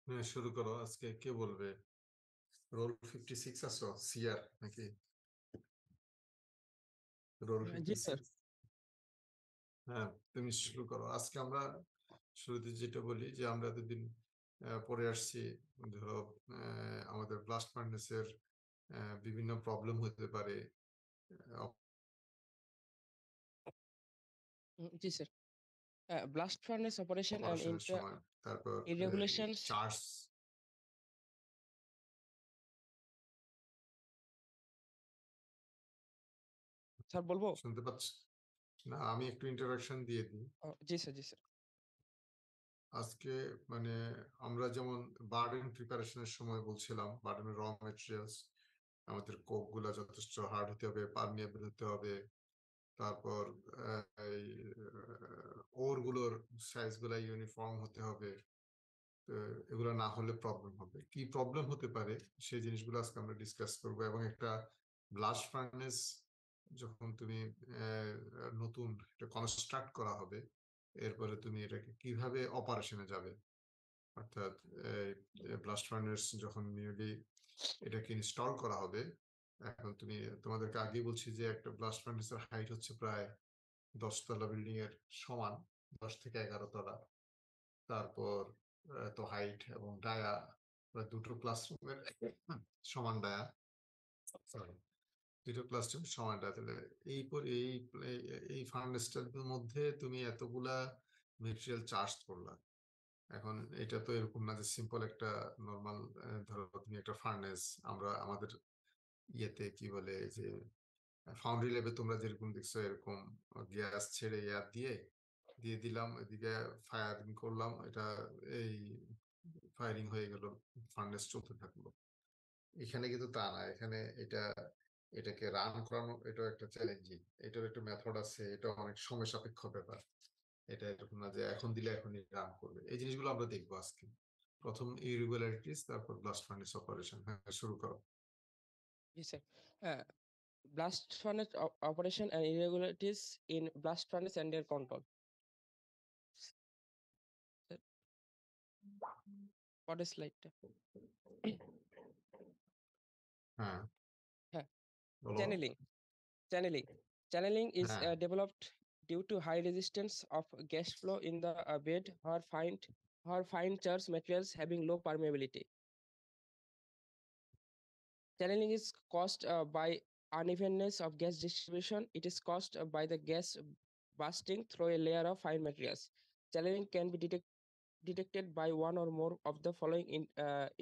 হ্যাঁ, শুরু করো। আজকে কে বলবে? রোল 56 আছো, সিআর নাকি? রোল জি স্যার। 56। হ্যাঁ, তুমি শুরু করো। আজকে আমরা শুরুতে যেটা বলি যে আমরা এতদিন পরে আসছি। ধরো, আমাদের ব্লাস্ট ফার্নেসের বিভিন্ন প্রবলেম হতে পারে। জি sir. Blast furnace operation and অপারেশনের সময়, তারপর ইরেগুলেশনস। চার্জ। স্যার বলবো? শুনতে পাচ্ছ? না, আমি একটু ইন্টারাকশন দিয়ে দিই। জি স্যার, জি স্যার। আজকে মানে আমরা যেমন বার্ডেন প্রিপারেশনের সময় বলছিলাম, বার্ডেনের র মেটেরিয়ালস, আমাদের কোক গুলা যথেষ্ট হার্ড হতে হবে, পারমিয়েবল হতে হবে। তারপর এই ওর গুলোর সাইজ গুলা ইউনিফর্ম হতে হবে। তো এগুলো না হলে প্রবলেম হবে। কি প্রবলেম হতে পারে সেই জিনিসগুলো আজকে আমরা ডিসকাস করবো। এবং একটা ব্লাস্ট ফার্নেস যখন তুমি আহ, নতুন এটা কনস্ট্রাক্ট করা হবে, এরপরে তুমি এটাকে কিভাবে অপারেশনে যাবে, অর্থাৎ ব্লাস্ট ফার্নেস যখন নিউলি এটাকে ইনস্টল করা হবে। এখন তোমাদেরকে আগে বলছি যে একটা ব্লাস্ট ফার্নেসের হাইট হচ্ছে প্রায় 10 তলা বিল্ডিং এর সমান, 10 থেকে 11 তলা। তারপর তো হাইট এবং ডায়া প্রায় দুটো ক্লাসরুমের সমান ডায়া। সরি, দুটো ক্লাসরুমের সমান ডায়া। তাহলে এই এই ফার্নেসটার মধ্যে তুমি এতগুলা মেটেরিয়াল চার্জ করলা। এখন এটা তো এরকম না যে সিম্পল একটা নর্মাল, ধরো তুমি একটা ফার্নেস, আমরা আমাদের ইয়েতে কি বলে যে ফাউন্ড্রি ল্যাবে তোমরা যেরকম দেখছো এরকম গ্যাস ছেড়ে এয়ার দিয়ে দিয়ে দিলাম, এদিকে ফায়ারিং করলাম, এটা এই ফায়ারিং হয়ে গেল, ফার্নেস চলতে থাকলো। এখানে কিন্তু তা না। এখানে এটাকে রান করানো এটা একটা চ্যালেঞ্জিং। এটার একটা মেথড আছে, এটা অনেক সময় সাপেক্ষ ব্যাপার। এটা এরকম না যে এখন দিলে এখনই রান করবে। এই জিনিসগুলো আমরা দেখবো আজকে। প্রথম ইরেগুলারিটিস, তারপর ব্লাস্ট ফার্নেস অপারেশন। হ্যাঁ, শুরু করো। জি sir. Blast furnace operation and irregularities in blast furnace and air control. পরের স্লাইডটা। হ্যাঁ, হ্যাঁ। বলো। চ্যানেলিং। Channeling. Channeling is হ্যাঁ, developed due to high resistance of gas flow in the bed or fine charge materials having low permeability. Channeling is caused by unevenness of gas distribution. It is caused by the gas bursting through a layer of fine materials. Channeling can be detected by one or more of the following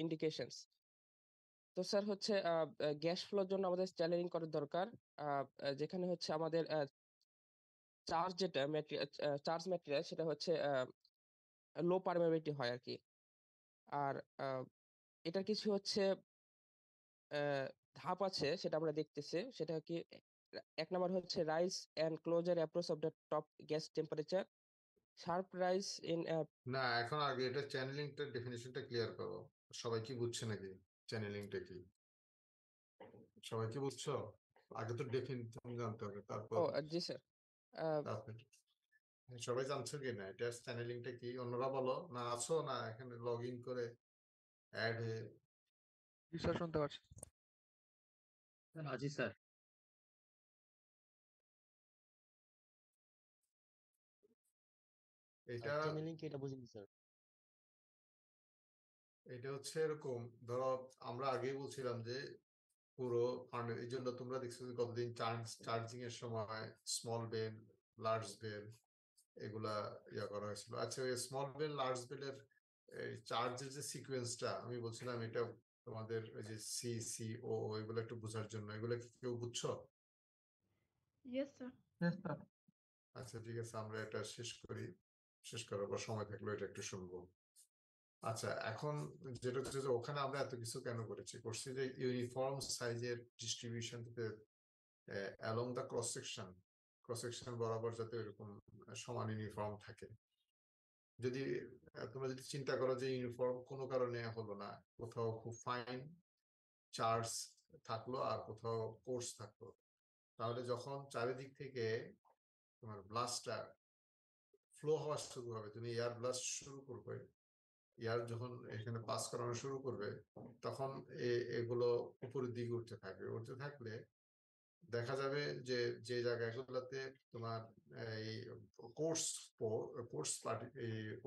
indications. তো sir হচ্ছে gas floor জন্য আমাদের channelling করার দরকার। যেখানে হচ্ছে আমাদের charge যেটা চার্জ ম্যাটেরিয়াল সেটা হচ্ছে লো পারমেবিলিটি হয় আর কি। আর এটার কিছু হচ্ছে আহ, ধাপ আছে সেটা আমরা দেখতেছি। সেটা কি, এক নাম্বার হচ্ছে rise and closer approach of the top gas temperature, sharp rise in. না, এখন আগে এটা চ্যানেলিংটার ডেফিনেশনটা ক্লিয়ার করো। সবাই কি বুঝছে নাকি চ্যানেলিংটা কি? সবাই কি বুঝছো? আগে তো ডেফিনেশন জানতে হবে, ও তারপর জি স্যার। তারপর সবাই জানছো কি না এটা চ্যানেলিংটা কি? অন্যরা বলো না, আছো না এখানে লগ ইন করে অ্যাড হয়ে? জি স্যার, শুনতে পাচ্ছি। জি স্যার। এটা চ্যানেলিং কি এটা বুঝিনি স্যার। এটা হচ্ছে এরকম। ধরো, আমরা আগেই বলছিলাম যে পুরো ফান্ড, এই জন্য তোমরা দেখছো যে কতদিন চার্জিং এর সময় স্মল বেল, লার্জ বেল এগুলা করা হয়েছিল। আচ্ছা, ওই স্মল বেল লার্জ বেলের চার্জের যে সিকোয়েন্সটা আমি বলছিলাম, এটা তোমাদের ওই যে সি সি ও এগুলো একটু বোঝার জন্য, এগুলো কি কেউ বুঝছো? Yes, sir. Yes, sir. আচ্ছা, ঠিক আছে, আমরা এটা শেষ করি। শেষ করার পর সময় থাকলে এটা একটু শুনবো। আচ্ছা, এখন যেটা হচ্ছে যে ওখানে আমরা এত কিছু কেন করছি যে ইউনিফর্ম সাইজের ডিস্ট্রিবিউশন থেকে অ্যালং দা ক্রস সেকশন বরাবর যাতে এরকম সমান ইউনিফর্ম থাকে। যদি তোমরা যদি চিন্তা করো যে ইউনিফর্ম কোনো কারণে হলো না, কোথাও খুব ফাইন চার্জ থাকলো আর কোথাও কোর্স থাকলো, তাহলে যখন চারিদিক থেকে তোমার ব্লাস্টটা ফ্লো হওয়া শুরু হবে, তুমি এয়ার ব্লাস্ট শুরু করবে, এয়ার যখন এখানে পাস করানো শুরু করবে তখন এগুলো উপরের দিকে উঠতে থাকবে, উঠতে থাকলে দেখা যাবে যে যে জায়গাগুলোতে তোমার এই কোর্স কোর্স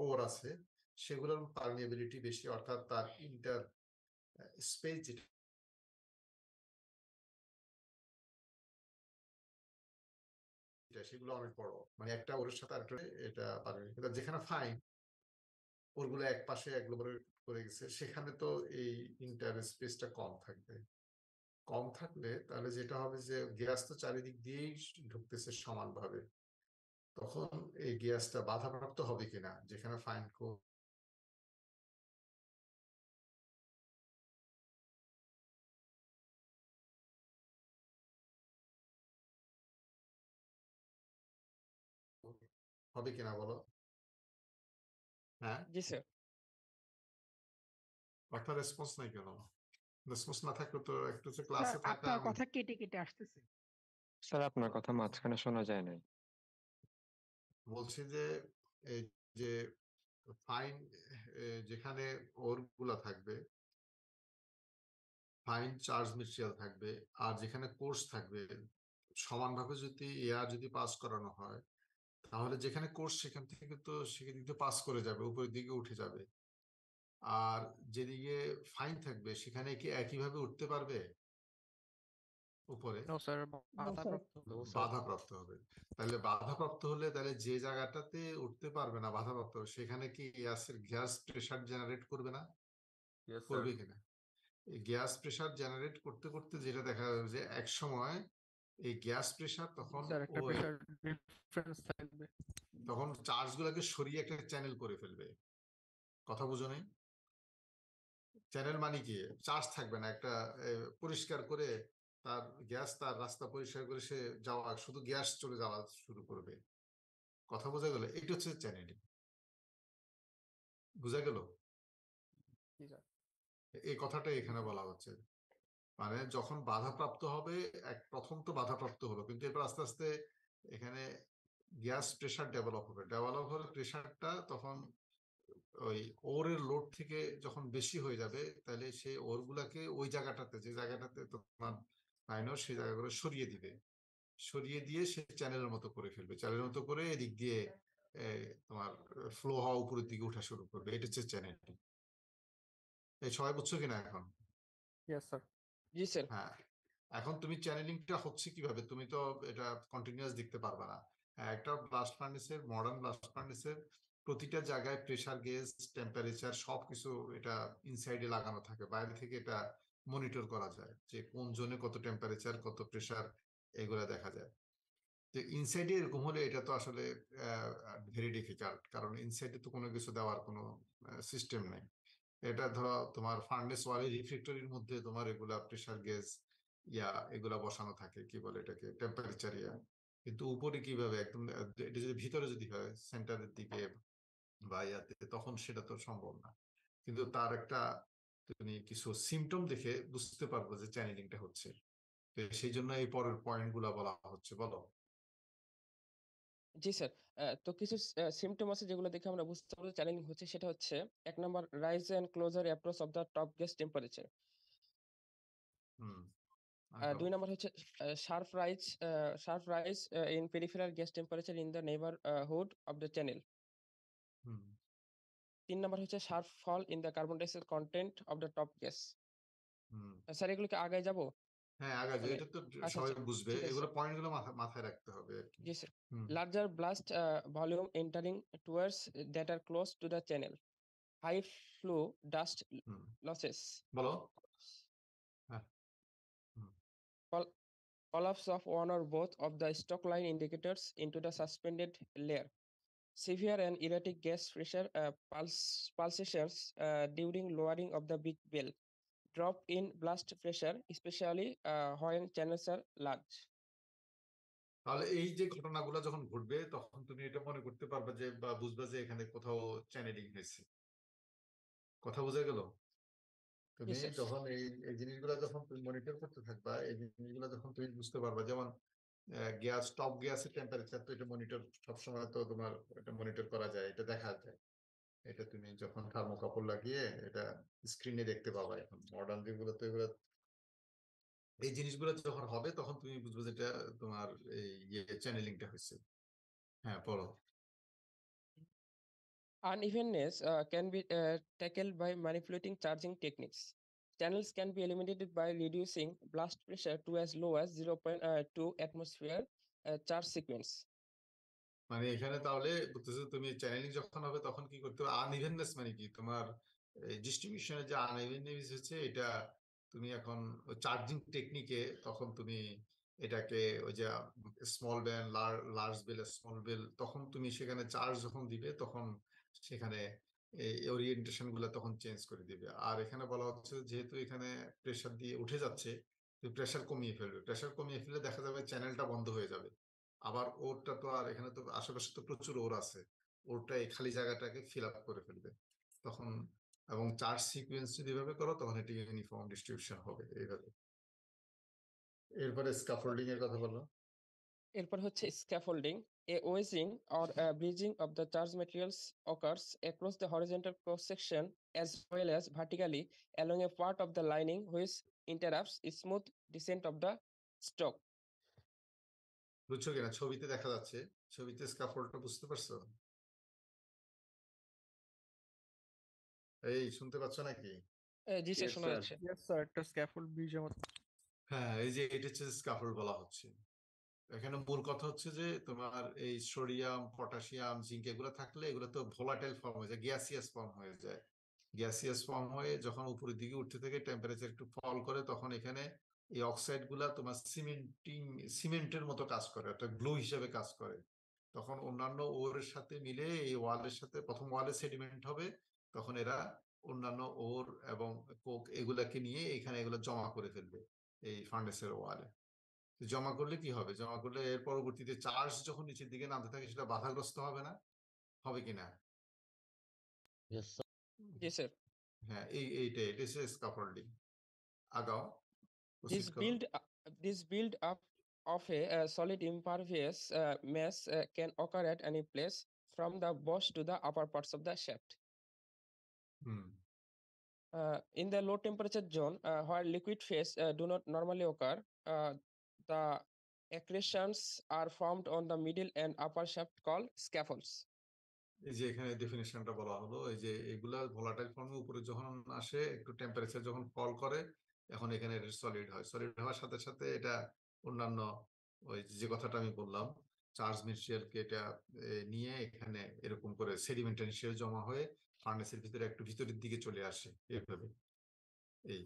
ওর আছে সেগুলোর পারমিয়াবিলিটি বেশি, অর্থাৎ তার ইন্টার স্পেস যেটা সেগুলো অনেক বড়, মানে একটা ওর সাথে আরেকটা এটা পারবে। কিন্তু যেখানে ফাইন ওরগুলো এক পাশে করে গেছে সেখানে তো এই ইন্টার স্পেসটা কম থাকবে। কম থাকলে তাহলে যেটা হবে যে গ্যাস তো চারিদিক দিয়েই ঢুকতেছে সমানভাবে, তখন এই গ্যাসটা বাধাপ্রাপ্ত হবে কিনা যেখানে ফাইন হবে কিনা বলো? হ্যাঁ, জি স্যার। আপনার রেসপন্স নাই কেন? রেসপন্স না থাকলে তো একটু স্যার ক্লাসে থাকা আপনার কথা কেটে কেটে আসতেছে। স্যার আপনার কথা মাঝখানে শোনা যায় নাই। বলছি যে এই যে ফাইন যেখানে ওর গুলা থাকবে, ফাইন চার্জ মেটেরিয়াল থাকবে, আর যেখানে কোর্স থাকবে সমানভাবে যদি এয়ার যদি পাস করানো হয় তাহলে যেখানে কোর্স সেখান থেকে তো সেদিক দিয়ে পাস করে যাবে, উপরের দিকে উঠে যাবে। আর যেদিকে ফাইন থাকবে সেখানে কি একইভাবে উঠতে পারবে উপরে? নো স্যার, বাধাপ্রাপ্ত। বাধাপ্রাপ্ত হবে। তাহলে বাধাপ্রাপ্ত হলে তাহলে যে জায়গাটাতে উঠতে পারবে না বাধাপ্রাপ্ত হবে, সেখানে কি গ্যাস প্রেসার জেনারেট করবে না? করবে কিনা? এই গ্যাস প্রেসার জেনারেট করতে করতে যেটা দেখা যাবে যে এক সময় এই গ্যাস প্রেসার তখন স্যার একটা প্রেসার ডিফারেন্স থাকবে। তখন চার্জ গুলাকে সরিয়ে একটা চ্যানেল করে ফেলবে। কথা বুঝো নাই? চ্যানেল মানে কি, চার্জ থাকবে না, একটা পরিষ্কার করে তার গ্যাস তার রাস্তা পরিষ্কার করে সে যাওয়া, শুধু গ্যাস চলে যাওয়া শুরু করবে। কথা বোঝা গেল? এটা হচ্ছে চ্যানেলিং। বুঝা গেল? জি স্যার। এই কথাটাই এখানে বলা হচ্ছে, মানে যখন বাধাপ্রাপ্ত হবে প্রথম তো বাধাপ্রাপ্ত হলো, কিন্তু এরপর আস্তে আস্তে এখানে গ্যাস প্রেসার ডেভেলপ হবে, প্রেসারটা তখন ওই ওরের লোড থেকে যখন বেশি হয়ে যাবে তাহলে সেই ওর গুলাকে ওই জায়গাটাতে, যে জায়গাটাতে তোমার মাইনর, সেই জায়গাগুলো সরিয়ে দিবে, সরিয়ে দিয়ে সে চ্যানেলের মতো করে ফেলবে, চ্যানেলের মতো করে এদিক দিয়ে তোমার ফ্লো হওয়া উপরের দিকে উঠা শুরু করবে। এটা হচ্ছে চ্যানেল। এই সবাই বুঝছো কিনা এখন? Yes sir. জি স্যার। হ্যাঁ, এখন তুমি চ্যানেলিংটা হচ্ছে কিভাবে, তুমি তো এটা কন্টিনিউয়াস দেখতে পারবে না। একটা ব্লাস্ট ফার্নেসের, মডার্ন ব্লাস্ট ফার্নেসের প্রতিটা জায়গায় প্রেসার গেজ, টেম্পারেচার সবকিছু এটা ইনসাইডে লাগানো থাকে, বাইরে থেকে এটা মনিটর করা যায় যে কোন জোনে কত টেম্পারেচার, কত প্রেসার, এগুলা দেখা যায়। তো ইনসাইডে এরকম হলে এটা তো আসলে ভেরি ডিফিকাল্ট, কারণ ইনসাইডে তো কোনো কিছু দেওয়ার কোনো সিস্টেম নেই। এটা ধরো তোমার ফার্নেস ওয়ালে রিফ্লেক্টরির মধ্যে তোমার এগুলা প্রেসার গেজ এগুলা বসানো থাকে, কি বলে এটাকে, টেম্পারেচার কিন্তু উপরে কিভাবে একদম এটা যদি ভিতরে যদি হয় সেন্টারের দিকে বা ইয়াতে, তখন সেটা তো সম্ভব না। কিন্তু তার একটা তুমি কিছু সিমটম দেখে বুঝতে পারবো যে চ্যানেলিংটা হচ্ছে। তো সেই জন্য এই পরের পয়েন্ট গুলা বলা হচ্ছে, বলো। জি স্যার। তো কিছু সিমটম আছে যেগুলো দেখে আমরা বুঝতে পারবো চ্যালেঞ্জিং হচ্ছে, সেটা হচ্ছে 1 number, rise and closer approach of the top gas temperature. হুম, 2 নাম্বার হচ্ছে sharp rise in peripheral gas temperature in the neighbourhood of the channel. হুম, 3 নাম্বার হচ্ছে sharp fall in the carbon dioxide content of the top gas. হুম। Sir এগুলোকে আগায় যাব? হ্যাঁ, আগে মানে এটা তো আচ্ছা সবাই আচ্ছা, বুঝবে, ঠিক আছে এগুলো স্যার। পয়েন্ট গুলো মাথায় রাখতে হবে আর কি। জি sir. Hmm, larger blast volume entering towards that are close to the channel, high flow dust hmm, losses, বলো। হ্যাঁ, হুম, collapse of one or both of the stock line indicators into the suspended layer, severe and erratic gas pressure pulsations during lowering of the big bell, drop in blast pressure, especially when channels are large. তাহলে এই যে ঘটনাগুলো যখন ঘটবে তখন তুমি এটা মনে করতে পারবে যে, বা বুঝবে যে এখানে কোথাও চ্যানেলিং হয়েছে। কথা বোঝা গেল? তুমি Yes, sir. যখন এই এই জিনিসগুলো যখন তুমি মনিটর করতে থাকবা, এই জিনিসগুলো যখন তুমি বুঝতে পারবা, যেমন গ্যাস, টপ গ্যাসের টেম্পারেচার তো এটা মনিটর সবসময় তো তোমার এটা মনিটর করা যায়, এটা দেখা যায়। এটা তুমি যখন থার্মোকাপল লাগিয়ে এটা স্ক্রিনে দেখতে পাবা। এখন মডার্ন যেগুলো তো এগুলো এই জিনিসগুলো যখন হবে তখন তুমি বুঝবে যে এটা তোমার এই চ্যানেলিংটা হয়েছে। হ্যাঁ বলো। Unevenness can be tackled by manipulating charging techniques. Channels can be eliminated by reducing blast pressure to as low as 0.2 atmosphere charge sequence. মানে এখানে তাহলে বলতেছো তুমি চ্যানেলিং যখন হবে তখন কি করতে হবে? আনইভেননেস মানে কি তোমার ডিস্ট্রিবিউশনের যে আনইভেননেস হচ্ছে এটা তুমি এখন চার্জিং টেকনিকে তখন তুমি এটাকে ওই যে small bell large bell small bell তখন তুমি সেখানে চার্জ যখন দিবে তখন সেখানে এই ওরিয়েন্টেশন গুলো তখন চেঞ্জ করে দিবে। আর এখানে বলা হচ্ছে যেহেতু এখানে প্রেসার দিয়ে উঠে যাচ্ছে তুমি প্রেসার কমিয়ে ফেলবে, প্রেসার কমিয়ে ফেললে দেখা যাবে চ্যানেলটা বন্ধ হয়ে যাবে। আবার ওরটা তো আর এখানে তো আশেপাশে তো প্রচুর ওর আছে, ওরটা এই খালি জায়গাটাকে ফিল আপ করে ফেলবে তখন। এবং চার্জ সিকোয়েন্স যদি এভাবে করো তখন এটি ইউনিফর্ম ডিস্ট্রিবিউশন হবে এইভাবে। এরপরে স্ক্যাফোল্ডিং এর কথা বলো। এরপর হচ্ছে scaffolding. A wedging or a bridging of the charge materials occurs across the horizontal cross section as well as vertically along a part of the lining which interrupts smooth descent of the stock. বুঝছো কিনা? ছবিতে দেখা যাচ্ছে, ছবিতে স্ক্যাফোল্ডটা বুঝতে পারছো? এই শুনতে পাচ্ছ নাকি? জি স্যার, শোনা যাচ্ছে। Yes, sir. একটা scaffold bridge মতো। হ্যাঁ এই যে এটা হচ্ছে স্ক্যাফোল্ড বলা হচ্ছে। এখানে মূল কথা হচ্ছে যে তোমার এই সোডিয়াম পটাশিয়াম জিঙ্ক এগুলো থাকলে এগুলো তো ভোলাটাইল ফর্ম হয়ে যায়, গ্যাসিয়াস ফর্ম হয়ে যায়। গ্যাসিয়াস ফর্ম হয়ে যখন উপরের দিকে উঠতে থাকে টেম্পারেচার একটু ফল করে তখন এখানে এই অক্সাইড গুলা তোমার সিমেন্টের মতো কাজ করে, একটা গ্লু হিসেবে কাজ করে। তখন অন্যান্য ওরের সাথে মিলে এই ওয়ালের সাথে প্রথম ওয়ালে সেডিমেন্ট হবে, তখন এরা অন্যান্য ওর এবং কোক এগুলাকে নিয়ে এখানে এগুলো জমা করে ফেলবে এই ফার্নেসের ওয়ালে। জমা করলে কি হবে? জমা করলে এর পরবর্তীতে চার্জ যখন নিচের দিকে নামতে থাকে সেটা বাধাগ্রস্ত হবে না? হবে কিনা? জি স্যার। হ্যাঁ এইটাই, এটা হচ্ছে স্ক্যাফোল্ডিং। আগাও, This প্রসিড করো। build up, this build up of a solid impervious mass can occur at any place from the boss to the upper parts of the shaft. Hmm. In the low temperature zone where liquid phase do not normally occur, the accretions are formed on the middle and upper shaft called scaffolds. এই যে এখানে ডেফিনেশনটা বলা হলো, এই যে এগুলা volatile ফর্মে উপরে যখন আসে একটু টেম্পারেচার যখন ফল করে এখন এখানে সলিড হয়, সলিড হওয়ার সাথে সাথে এটা অন্যান্য ওই যে কথাটা আমি বললাম চার্জ মেটেরিয়ালকে এটা নিয়ে এখানে এরকম করে সেডিমেন্টারি হিসেবে জমা হয়ে ফার্নেসের ভিতরে একটু ভিতরের দিকে চলে আসে এইভাবে। এই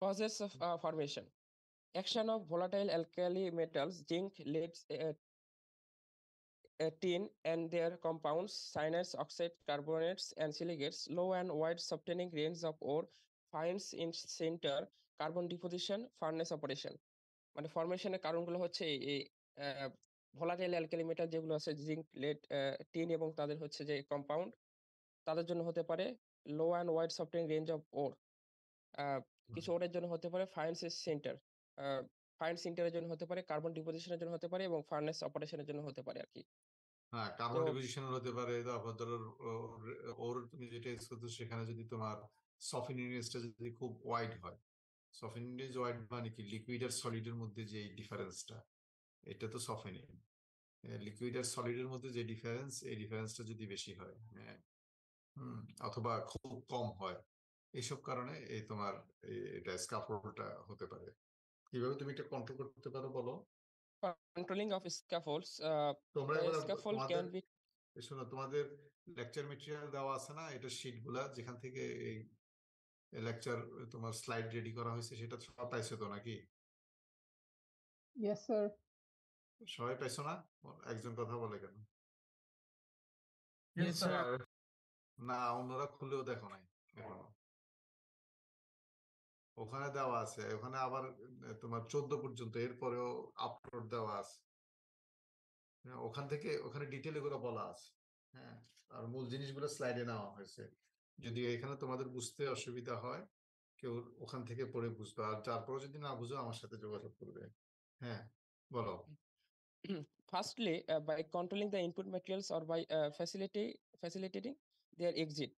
Causes of formation: action of volatile alkali metals, zinc, lead, tin and their compounds, cyanide, oxide, carbonates, and silicates, low and wide softening range of ore, finds in center, carbon deposition, furnace operation. মানে ফরমেশনের কারণগুলো হচ্ছে এই volatile alkali metal যেগুলো আছে zinc, lead, tin এবং তাদের হচ্ছে যে কম্পাউন্ড, তাদের জন্য হতে পারে low and wide সফটেনিং range of ওর। কিছু ওরের জন্য হতে পারে ফাইন্স সেন্টার, ফাইন সিন্টারের জন্য হতে পারে, কার্বন ডিপোজিশনের জন্য হতে পারে এবং ফার্নেস অপারেশনের জন্য হতে পারে আর কি। হ্যাঁ তো কার্বন ডিপোজিশনের হতে পারে। তারপর ধরো ওর তুমি যেটা ইউজ করছো সেখানে যদি তোমার সফটেনিং রেঞ্জটা যদি খুব ওয়াইড হয়, সফটেনিং রেঞ্জ ওয়াইড মানে কি লিকুইড আর সলিডের মধ্যে যে ডিফারেন্সটা, এটা তো সফটেনিং। লিকুইড আর সলিডের মধ্যে যে ডিফারেন্স, এই ডিফারেন্সটা যদি বেশি হয়, হ্যাঁ অথবা খুব কম হয়, এইসব কারণে এই তোমার এটা স্ক্যাফোল্ডটা হতে পারে। কিভাবে তুমি এটা কন্ট্রোল করতে পারো বলো? controlling of scaffolds, তোমরা a এবার scaffold তোমাদের can be শোনো, তোমাদের লেকচার মেটেরিয়াল দেওয়া আছে না, এটা শীট গুলা যেখান থেকে এই লেকচার তোমার স্লাইড রেডি করা হয়েছে সেটা সব পাইছো তো নাকি? Yes, sir. সবাই পাইছো না? একজন কথা বলে কেন? Yes, sir. না অন্যরা খুলেও দেখো নাই এখনো? ওখানে দেওয়া আছে, ওখানে আবার তোমার 14 পর্যন্ত, এরপরেও আপলোড দেওয়া আছে। ওখান থেকে ওখানে ডিটেল এগুলো বলা আছে। হ্যাঁ আর মূল জিনিসগুলো স্লাইডে নেওয়া হয়েছে। যদি এখানে তোমাদের বুঝতে অসুবিধা হয় কেউ ওখান থেকে পড়ে বুঝবে, আর তারপরে যদি না বুঝো আমার সাথে যোগাযোগ করবে। হ্যাঁ বলো। Firstly, by controlling the input materials or by facilitating their exit.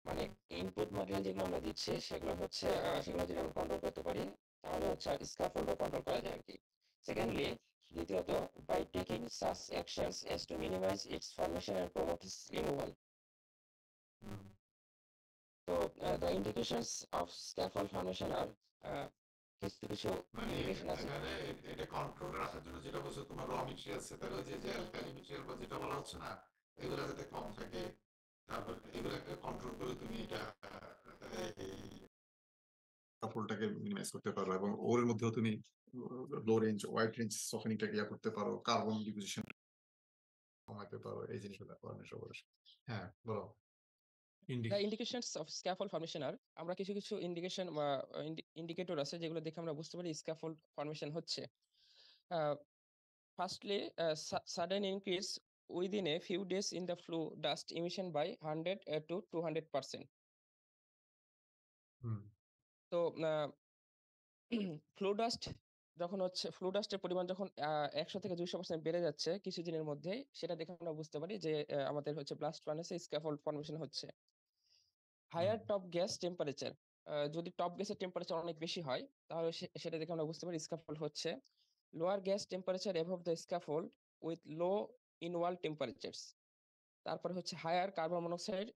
মানে ইনপুট ম্যাটেরিয়াল যেগুলো আমরা দিচ্ছি সেগুলো হচ্ছে সেগুলো যদি আমরা কন্ট্রোল করতে পারি তাহলে হচ্ছে স্ক্যাফোল্ডও কন্ট্রোল করা যায় আর কি। সেকেন্ডলি, দ্বিতীয়ত, by taking such actions as to minimize its formation and promote its removal. তো the indications of scaffold formation আর কিছু কিছু মানে ইন্ডিকেশন আছে। এখানে এটা কন্ট্রোল রাখার জন্য যেটা বলছো তোমার র মেটেরিয়াল আছে, তাহলে ওই যে অ্যালকালি মেটেরিয়াল বা যেটা বলা হচ্ছে না, এগুলো যাতে কম থাকে, তারপর এগুলোকে কন্ট্রোল করে তুমি এটা কাপড়টাকে মিনিমাইজ করতে পারো, এবং ওর মধ্যেও তুমি লো রেঞ্জ ওয়াইড রেঞ্জ সফেনিংটাকে ইয়া করতে পারো, কার্বন ডিপোজিশন কমাতে পারো, এই জিনিসগুলো করার সবার। হ্যাঁ বলো। The indications of scaffold formation আর আমরা কিছু কিছু ইন্ডিকেশন বা ইন্ডিকেটর আছে যেগুলো দেখে আমরা বুঝতে পারি স্ক্যাফোল্ড ফরমেশন হচ্ছে। Firstly, sudden increase within a few days in the flue dust emission by 100 to 200%. তো ফ্লু ডাস্ট যখন হচ্ছে ফ্লু ডাস্টের পরিমাণ যখন 100 থেকে 200% বেড়ে যাচ্ছে কিছুদিনের মধ্যেই, সেটা দেখে আমরা বুঝতে পারি যে আমাদের হচ্ছে ব্লাস্ট ফার্নেসে স্ক্যাফোল্ড ফর্মেশন হচ্ছে। হায়ার টপ গ্যাস টেম্পারেচার, যদি টপ গ্যাসের টেম্পারেচার অনেক বেশি হয় তাহলে সেটা দেখে আমরা বুঝতে পারি স্ক্যাফোল্ড হচ্ছে। Lower gas temperature above the scaffold with low inwall temperatures. তারপরে হচ্ছে হায়ার কার্বন মনোক্সাইড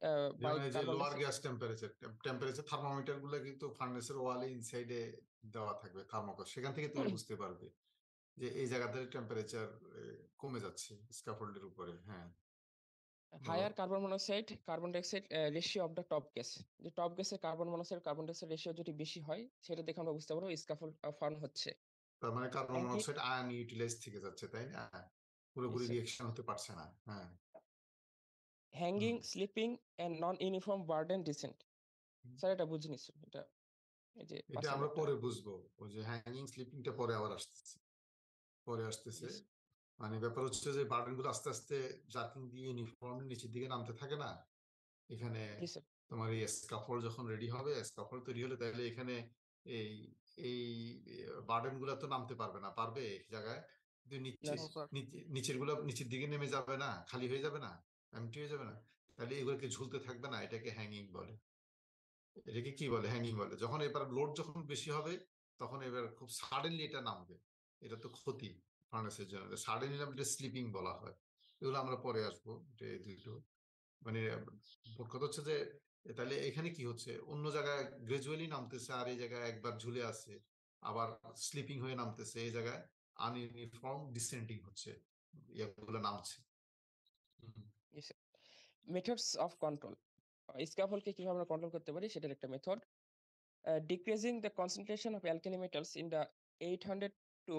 বাই যেমন এই যে carbon lower gas temperature thermometer গুলো কিন্তু ফার্নেসের ওয়ালে ইনসাইডে দেওয়া থাকবে থার্মোকল, সেখান থেকে তুমি বুঝতে পারবে যে এই জায়গাতে টেম্পারেচার কমে যাচ্ছে স্ক্যাফোল্ডের উপরে। হ্যাঁ, higher carbon monoxide carbon dioxide ratio of the top gas, যে টপ গ্যাসের carbon monoxide carbon dioxide ratio যদি বেশি হয় সেটা দেখে আমরা বুঝতে পারবো স্ক্যাফোল্ড ফর্ম হচ্ছে। তার মানে carbon Thank you. Monoxide ion utilize থেকে যাচ্ছে, তাই না? পুরোপুরি Yes, sir. রিঅ্যাকশন হতে পারছে না। হ্যাঁ, hanging, sleeping and non uniform burden descent. Sir এটা বুঝিনি স্যার, এটা এই যে এটা আমরা পরে বুঝবো। ওই যে হ্যাঙ্গিং স্লিপিংটা পরে আবার আসতেছে। মানে ব্যাপার হচ্ছে যে বার্ডেন গুলো আস্তে আস্তে জার্কিং দিয়ে ইউনিফর্ম নিচের দিকে নামতে থাকে না এখানে। তোমার এই স্ক্যাফোল্ড যখন রেডি হবে, স্ক্যাফোল্ড তৈরি হলে তাহলে এখানে এই এই বার্ডেন গুলা তো নামতে পারবে না, পারবে এক জায়গায়, কিন্তু নিচের গুলা নিচের দিকে নেমে যাবে না, খালি হয়ে যাবে না, এমটি হয়ে যাবে না, তাহলে এগুলোকে ঝুলতে থাকবে না, এটাকে হ্যাঙ্গিং বলে। এটাকে কি বলে? হ্যাঙ্গিং বলে। যখন এবার লোড যখন বেশি হবে তখন এবার খুব সাডেনলি এটা নামবে, এটা তো ক্ষতি ফার্নেসের জন্য। সাডেনলি নামলে স্লিপিং বলা হয়। এগুলো আমরা পরে আসবো। এই দুটো মানে মোট কথা হচ্ছে যে তাহলে এখানে কি হচ্ছে, অন্য জায়গায় গ্রাজুয়ালি নামতেছে আর এই জায়গায় একবার ঝুলে আছে, আবার স্লিপিং হয়ে নামতেছে, এই জায়গায় আনইউনিফর্ম ডিসেন্ডিং হচ্ছে, এগুলো নামছে। মেথডস অফ কন্ট্রোল, স্ক্যাফোল্ডকে কিভাবে আমরা কন্ট্রোল করতে পারি সেটার একটা method. Decreasing the concentration of alkali metals in the 800 to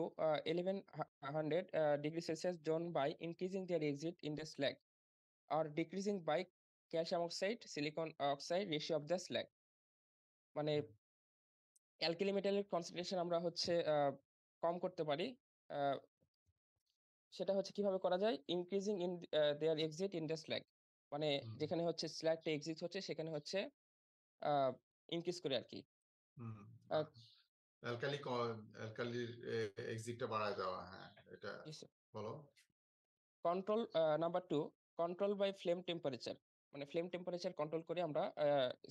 1100 degree Celsius zone by increasing their exit in the slag or decreasing by calcium oxide silicon oxide ratio of the slag. মানে alkali মেটালের concentration আমরা হচ্ছে কম করতে পারি। সেটা হচ্ছে কিভাবে করা যায়, increasing in their exit in the slug, মানে যেখানে হচ্ছে স্ল্যাগটা এক্সিট হচ্ছে সেখানে হচ্ছে ইনক্রিজ করে আর কি। অ্যালকালির এক্সিটটা বাড়ায় দেওয়া। হ্যাঁ, এটা বলো। Control number 2, control by flame temperature, মানে ফ্লেম টেম্পারেচার কন্ট্রোল করে আমরা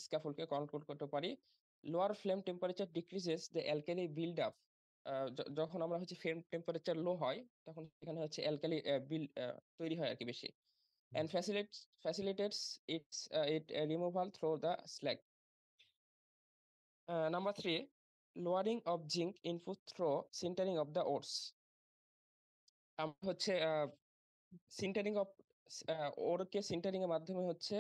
স্ক্যাফোল্ডকে কন্ট্রোল করতে পারি। Lower flame temperature decreases the alkali build up, যখন আমরা হচ্ছে ফ্লেম টেম্পারেচার লো হয় তখন এখানে হচ্ছে অ্যালকালি বিল্ড তৈরি হয় আর কি বেশি, and facilitates its removal through the slag. Number 3, lowering of zinc input through sintering of the ores. আমরা হচ্ছে সিন্টারিং অফ ওরকে সিন্টারিং এর মাধ্যমে হচ্ছে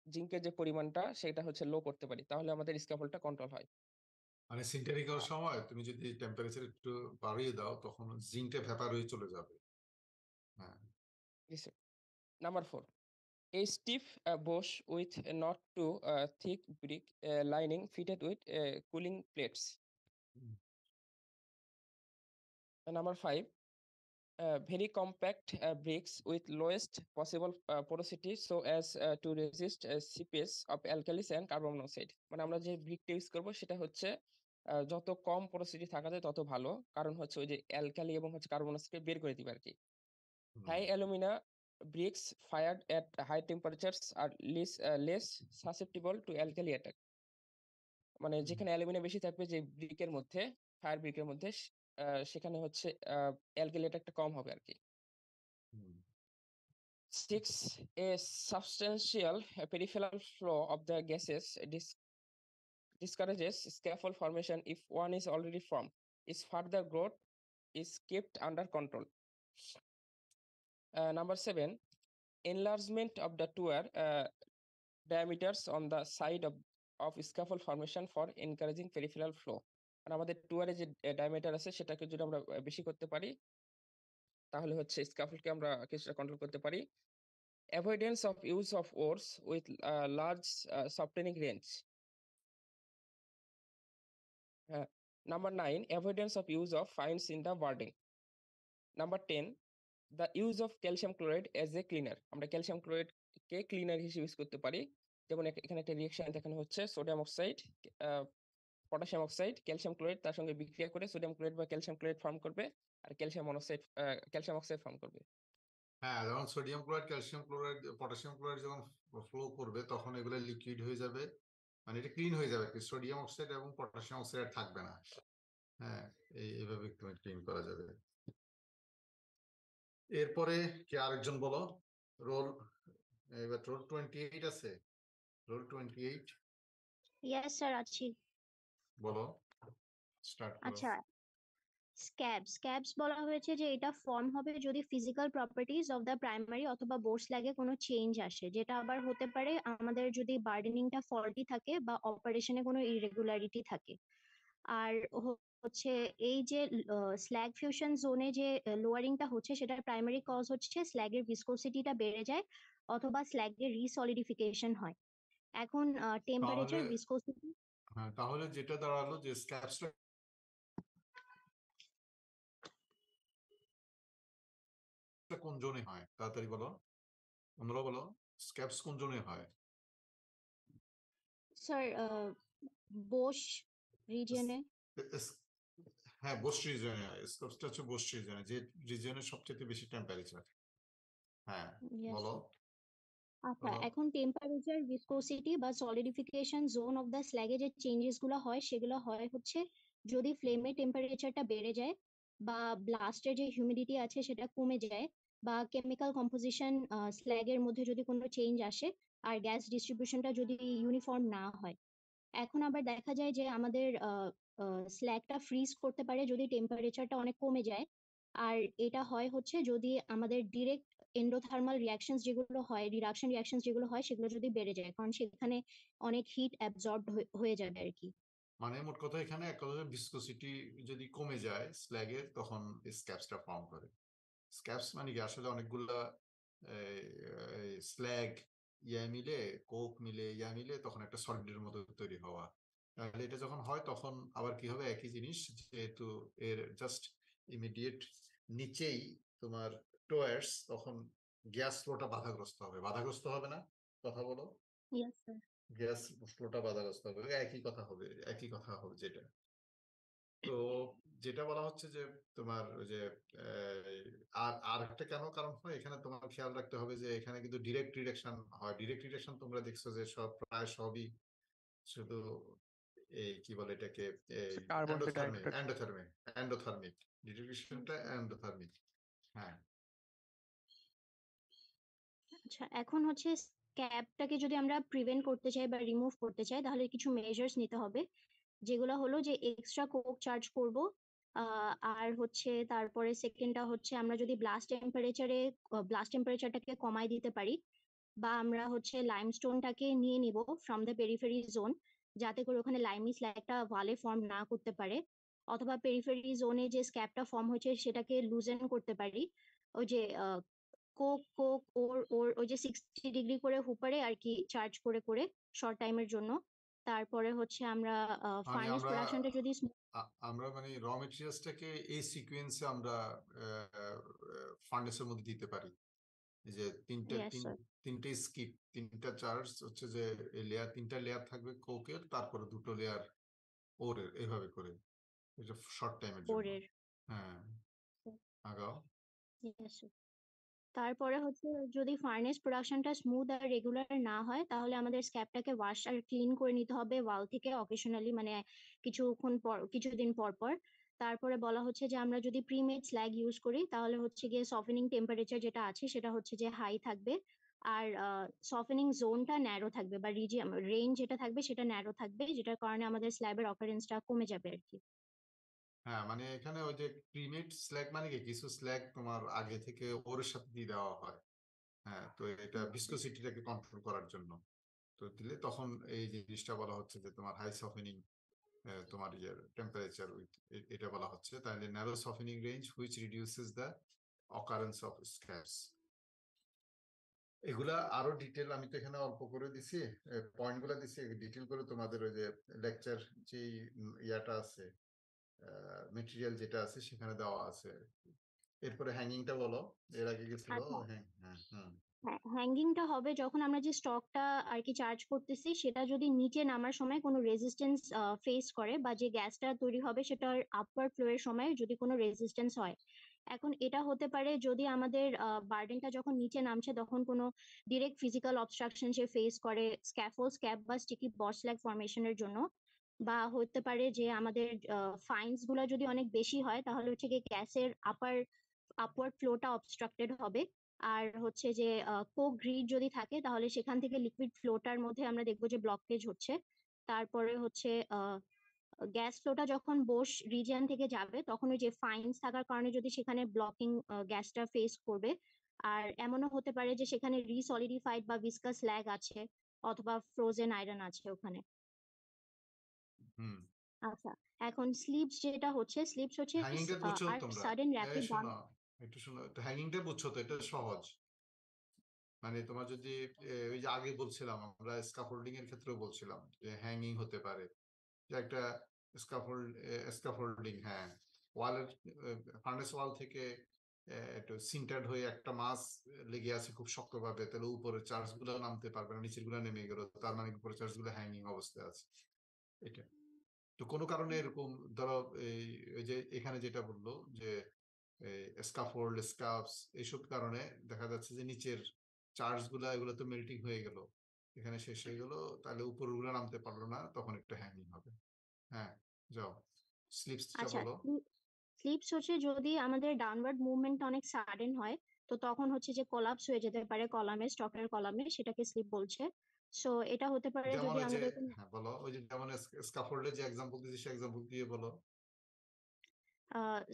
জিঙ্কের যে পরিমাণটা সেটা হচ্ছে লো করতে পারি, তাহলে আমাদের স্ক্যাফোল্ডটা কন্ট্রোল হয়। মানে সিন্টারিং করার সময় তুমি যদি টেম্পারেচার একটু বাড়িয়ে দাও তখন জিঙ্কটা ভেপার হয়ে চলে যাবে। হ্যাঁ। Number 4, a stiff bush with not too thick brick lining fitted with cooling plates. Number 5, very compact bricks with lowest possible porosity so as to resist seepage of alkalis and carbon monoxide. মানে আমরা যে ব্রিকটা use করব সেটা হচ্ছে যত কম porosity থাকা যায় তত ভালো, কারণ হচ্ছে ওই যে অ্যালকালি এবং হচ্ছে কার্বনাসকে বের করে দিবে আর কি। Hmm, high alumina bricks fired at high temperatures are less susceptible to alkali attack. মানে হুম, যেখানে অ্যালুমিনিয়াম বেশি থাকবে যে ব্রিকের মধ্যে, ফায়ার ব্রিকের মধ্যে, সেখানে হচ্ছে অ্যালকালি অ্যাটাকটা কম হবে আর কি। হুম। 6, a substantial peripheral flow of the gases discourages scaffold formation if one is already formed. Its further growth is kept under control. Number 7, enlargement of the tour diameters on the side of scaffold formation for encouraging peripheral flow. আর আমাদের টুয়ারে যে diameter আছে সেটাকে যদি আমরা বেশি করতে পারি তাহলে হচ্ছে স্ক্যাফোল্ডকে আমরা কিছুটা কন্ট্রোল করতে পারি। Avoidance of use of ores with large softening range. Number 9, avoidance of use of fines in the wording. Number 10, the use of calcium chloride as a cleaner. আমরা ক্যালসিয়াম ক্লোরাইডকে ক্লিনার হিসেবে ইউজ করতে পারি। যেমন এখানে একটা reaction দেখানো হচ্ছে, sodium oxide, potassium oxide, calcium chloride তার সঙ্গে বিক্রিয়া করে সোডিয়াম ক্লোরাইড বা ক্যালসিয়াম ক্লোরাইড ফর্ম করবে, আর ক্যালসিয়াম অক্সাইড ফর্ম করবে। হ্যাঁ, যখন sodium chloride, calcium chloride, potassium chloride যখন ফ্লো করবে তখন এগুলো লিকুইড হয়ে যাবে, মানে এটা ক্লিন হয়ে যাবে, সোডিয়াম অক্সাইড এবং পটাশিয়াম অক্সাইড থাকবে না। হ্যাঁ, এইভাবে ক্লিন করা যাবে। এরপরে কি আরেকজন বলো? রোল, এবার রোল 28 আছে, রোল 28 ইয়েস স্যার আছি। বলো, স্টার্ট করো। আচ্ছা, স্ক্যাবস বলা হয়েছে যে এটা ফর্ম হবে যদি physical properties of the primary অথবা বোর্ড স্ল্যাগে কোনো চেঞ্জ আসে, যেটা আবার হতে পারে আমাদের যদি বার্ডেনিংটা ফল্টি থাকে বা অপারেশনে কোনো ইরেগুলারিটি থাকে। আর হচ্ছে এই যে স্ল্যাগ ফিউশন জোনে যে লোয়ারিংটা হচ্ছে সেটার প্রাইমারি কজ হচ্ছে স্ল্যাগের ভিসকোসিটিটা বেড়ে যায় অথবা স্ল্যাগের রিসলিডিফিকেশন হয়। এখন টেম্পারেচার, তাহলে ভিসকোসিটি। হ্যাঁ, তাহলে যেটা দাঁড়ালো যে স্ক্যাপসটা কোন জোনে হয়, তাড়াতাড়ি বলো, অন্যরা বলো, স্ক্যাপস কোন জোনে হয়? স্যার বোশ রিজিয়নে। হ্যাঁ, বোস রিজনে হয়, স্ক্যাপসটা হচ্ছে বোস রিজনে, যে রিজনের সবচেয়ে বেশি টেম্পারেচার। হ্যাঁ, বলো। আচ্ছা, এখন টেম্পারেচার, ভিসকোসিটি বা সলিডিফিকেশন জোন অফ দ্য স্ল্যাগে যে চেঞ্জেস গুলো হয় সেগুলো হয় হচ্ছে যদি ফ্লেমের টেম্পারেচারটা বেড়ে যায় বা ব্লাস্টের যে হিউমিডিটি আছে সেটা কমে যায় বা কেমিক্যাল কম্পোজিশন স্ল্যাগের মধ্যে যদি কোনো চেঞ্জ আসে আর গ্যাস ডিস্ট্রিবিউশনটা যদি ইউনিফর্ম না হয়। এখন আবার দেখা যায় যে আমাদের স্ল্যাগটা ফ্রিজ করতে পারে যদি টেম্পারেচারটা অনেক কমে যায়। আর এটা হয় হচ্ছে যদি আমাদের ডিরেক্ট এন্ডোথার্মাল রিয়াকশনস যেগুলো হয়, রিডাকশন রিয়াকশনস যেগুলো হয় সেগুলো যদি বেড়ে যায়, কারণ সেখানে অনেক হিট অ্যাবজর্ব হয়ে যাবে আর কি। মানে মোট কথা এখানে এক কথা, ভিসকোসিটি যদি কমে যায় স্ল্যাগের তখন স্ক্যাপসটা ফর্ম করে। স্ক্যাপস মানে কি আসলে অনেকগুলা স্ল্যাগ মিলে, কোক মিলে, মিলে তখন একটা সলিডের মতো তৈরি হওয়া। তাহলে এটা যখন হয় তখন আবার কি হবে, একই জিনিস, যেহেতু এর জাস্ট ইমিডিয়েট নিচেই তোমার টোয়ার্স, তখন গ্যাস ফ্লোটা বাধাগ্রস্ত হবে, বাধাগ্রস্ত হবে না? কথা বলো, ইয়েস স্যার। গ্যাস ফ্লোটা বাধাগ্রস্ত হবে, একই কথা হবে, একই কথা হবে যেটা। তো যেটা বলা হচ্ছে যে তোমার ওই যে আর একটা কেন কারণ হয় এখানে, তোমার খেয়াল রাখতে হবে যে এখানে কিন্তু ডিরেক্ট রিডাকশন হয়। ডিরেক্ট রিডাকশন তোমরা দেখছো যে প্রায় সবই শুধু এই কি বলে এটাকে, এই কার্বন থেকে এন্ডোথার্মিক, ডাইরেক্ট। এন্ডোথার্মিক ডিরেক্টটা, এন্ডোথার্মিক। হ্যাঁ, আচ্ছা, এখন হচ্ছে স্ক্যাবটাকে যদি আমরা প্রিভেন্ট করতে চাই বা রিমুভ করতে চাই তাহলে কিছু মেজার্স নিতে হবে, যেগুলো হলো যে এক্সট্রা কোক চার্জ করব। আর হচ্ছে তারপরে সেকেন্ডটা হচ্ছে আমরা যদি ব্লাস্ট টেম্পারেচারটাকে কমাই দিতে পারি, বা আমরা হচ্ছে লাইমস্টোনটাকে নিয়ে নিব ফ্রম দ্য পেরিফেরি জোন, যাতে করে ওখানে লাইমি স্ল্যাগটা ওয়ালে ফর্ম না করতে পারে, অথবা পেরিফেরি জোনে যে স্ক্যাবটা ফর্ম হয়েছে সেটাকে লুজেন করতে পারি। ওই যে কোক কোক ওর ওর ওই যে 60 ডিগ্রি করে হুপারে আর কি চার্জ করে করে শর্ট টাইমের জন্য। তারপরে হচ্ছে আমরা মানে ফার্নেস প্রোডাকশনটা যদি আমরা মানে র মেটেরিয়ালসটাকে এই সিকোয়েন্সে আমরা ফার্নেসের মধ্যে দিতে পারি। এই যে Yes, sir. তিনটে স্কিপ, তিনটা চার্জ হচ্ছে যে লেয়ার, তিনটা লেয়ার থাকবে কোকের, তারপরে দুটো লেয়ার ওরের এইভাবে করে এটা শর্ট টাইমের জন্য ওরের। হ্যাঁ আগাও Yes, sir. তারপরে হচ্ছে যদি ফার্নেস প্রোডাকশনটা স্মুথ আর রেগুলার না হয় তাহলে আমাদের স্ক্যাপটাকে ওয়াশ আর ক্লিন করে নিতে হবে ওয়াল থেকে অকেশনালি, মানে কিছুদিন পর পর। তারপরে বলা হচ্ছে যে আমরা যদি প্রিমেড স্ল্যাগ ইউজ করি তাহলে হচ্ছে গিয়ে সফেনিং টেম্পারেচার যেটা আছে সেটা হচ্ছে যে হাই থাকবে, আর সফেনিং জোনটা ন্যারো থাকবে, বা রেঞ্জ যেটা থাকবে সেটা ন্যারো থাকবে, যেটার কারণে আমাদের স্ল্যাবের অকারেন্সটা কমে যাবে আর কি। হ্যাঁ মানে এখানে ওই যে প্রিমেড স্ল্যাগ মানে কি কিছু স্ল্যাগ তোমার আগে থেকে ওর সাথে দিয়ে দেওয়া হয়। হ্যাঁ তো এটা ভিসকোসিটিটাকে কন্ট্রোল করার জন্য তো দিলে তখন এই জিনিসটা বলা হচ্ছে যে তোমার হাই সফেনিং তোমার ইয়ের টেম্পারেচার উইথ এটা বলা হচ্ছে, তাহলে narrow softening range which reduces the occurrence of scraps. এগুলা আরো ডিটেল আমি তো এখানে অল্প করে দিছি, পয়েন্ট গুলা দিছি, ডিটেল করে তোমাদের ওই যে লেকচার যে ইয়াটা আছে মেটেরিয়াল যেটা আছে সেখানে দেওয়া আছে। এরপরে হ্যাঙ্গিংটা বলো, এর আগে গেছিল আচ্ছা। হ্যাঁ হ্যাঁ হুম হ্যাঁ, হ্যাঙ্গিংটা হবে যখন আমরা যে স্টকটা আর কি চার্জ করতেছি সেটা যদি নিচে নামার সময় কোনো রেজিস্ট্যান্স ফেস করে, বা যে গ্যাসটা তৈরি হবে সেটার আপওয়ার্ড ফ্লো এর সময় যদি কোনো রেজিস্ট্যান্স হয়। এখন এটা হতে পারে যদি আমাদের বার্ডেনটা যখন নিচে নামছে তখন কোনো ডিরেক্ট ফিজিক্যাল অবস্ট্রাকশন সে ফেস করে স্ক্যাপ বা স্টিকি বস ল্যাগ ফরমেশনের জন্য, বা হতে পারে যে আমাদের ফাইন্স গুলা যদি অনেক বেশি হয় তাহলে হচ্ছে কি গ্যাসের আপওয়ার্ড ফ্লোটা অবস্ট্রাক্টেড হবে। আর হচ্ছে যে কোক গ্রিড যদি থাকে তাহলে সেখান থেকে লিকুইড ফ্লোটার মধ্যে আমরা দেখবো যে ব্লকেজ হচ্ছে। তারপরে হচ্ছে গ্যাস ফ্লোটা যখন বোস রিজিয়ন থেকে যাবে তখন ওই যে ফাইন্স থাকার কারণে যদি সেখানে ব্লকিং গ্যাসটা ফেস করবে। আর এমনও হতে পারে যে সেখানে রিসলিডিফাইড বা ভিসকাস ল্যাগ আছে, অথবা ফ্রোজেন আয়রন আছে ওখানে। হুম আচ্ছা, এখন স্লিপস হচ্ছে হ্যাঙ্গিংটা বুঝছো আর তোমরা? সাডেন এই র্যাপিড শোনো একটু শোনো, হ্যাঙ্গিংটা বুঝছো তো? এটা সহজ। মানে তোমার যদি ওই যে আগে বলছিলাম আমরা স্কাফোল্ডিং এর ক্ষেত্রেও বলছিলাম যে হ্যাঙ্গিং হতে পারে, যে একটা স্কাফোল্ডিং হ্যাঁ ওয়ালের ফার্নেস ওয়াল থেকে একটু সিন্টার্ড হয়ে একটা মাছ লেগে আছে খুব শক্তভাবে, তাহলে উপরে চার্জ গুলো নামতে পারবে না, নিচের গুলো নেমে গেল, তার মানে উপরে চার্জ গুলো হ্যাঙ্গিং অবস্থায় আছে। এটা তো কোনো কারণে এরকম ধরো এই ওই যে এখানে যেটা বললো যে স্কাফোল্ড স্কাফস এইসব কারণে দেখা যাচ্ছে যে নিচের চার্জ গুলা এগুলো তো মেল্টিং হয়ে গেল, এখানে শেষ হয়ে গেল, তাহলে উপর গুলো নামতে পারলো না, তখন একটু হ্যাঙ্গিং হবে। হ্যাঁ যাও স্লিপসটা আচ্ছা, বলো। স্লিপস হচ্ছে যদি আমাদের ডাউনওয়ার্ড মুভমেন্ট অনেক সাডেন হয় তো তখন হচ্ছে যে কোলাপস হয়ে যেতে পারে স্টকের কলামে, সেটাকে স্লিপ বলছে। সো এটা হতে পারে যেমন যদি ওই যে আমাদের কোনো হ্যাঁ বলো, ওই যে যেমন স্কাফোল্ডের যে এক্সাম্পল দিয়েছি সে এক্সাম্পল দিয়ে বলো।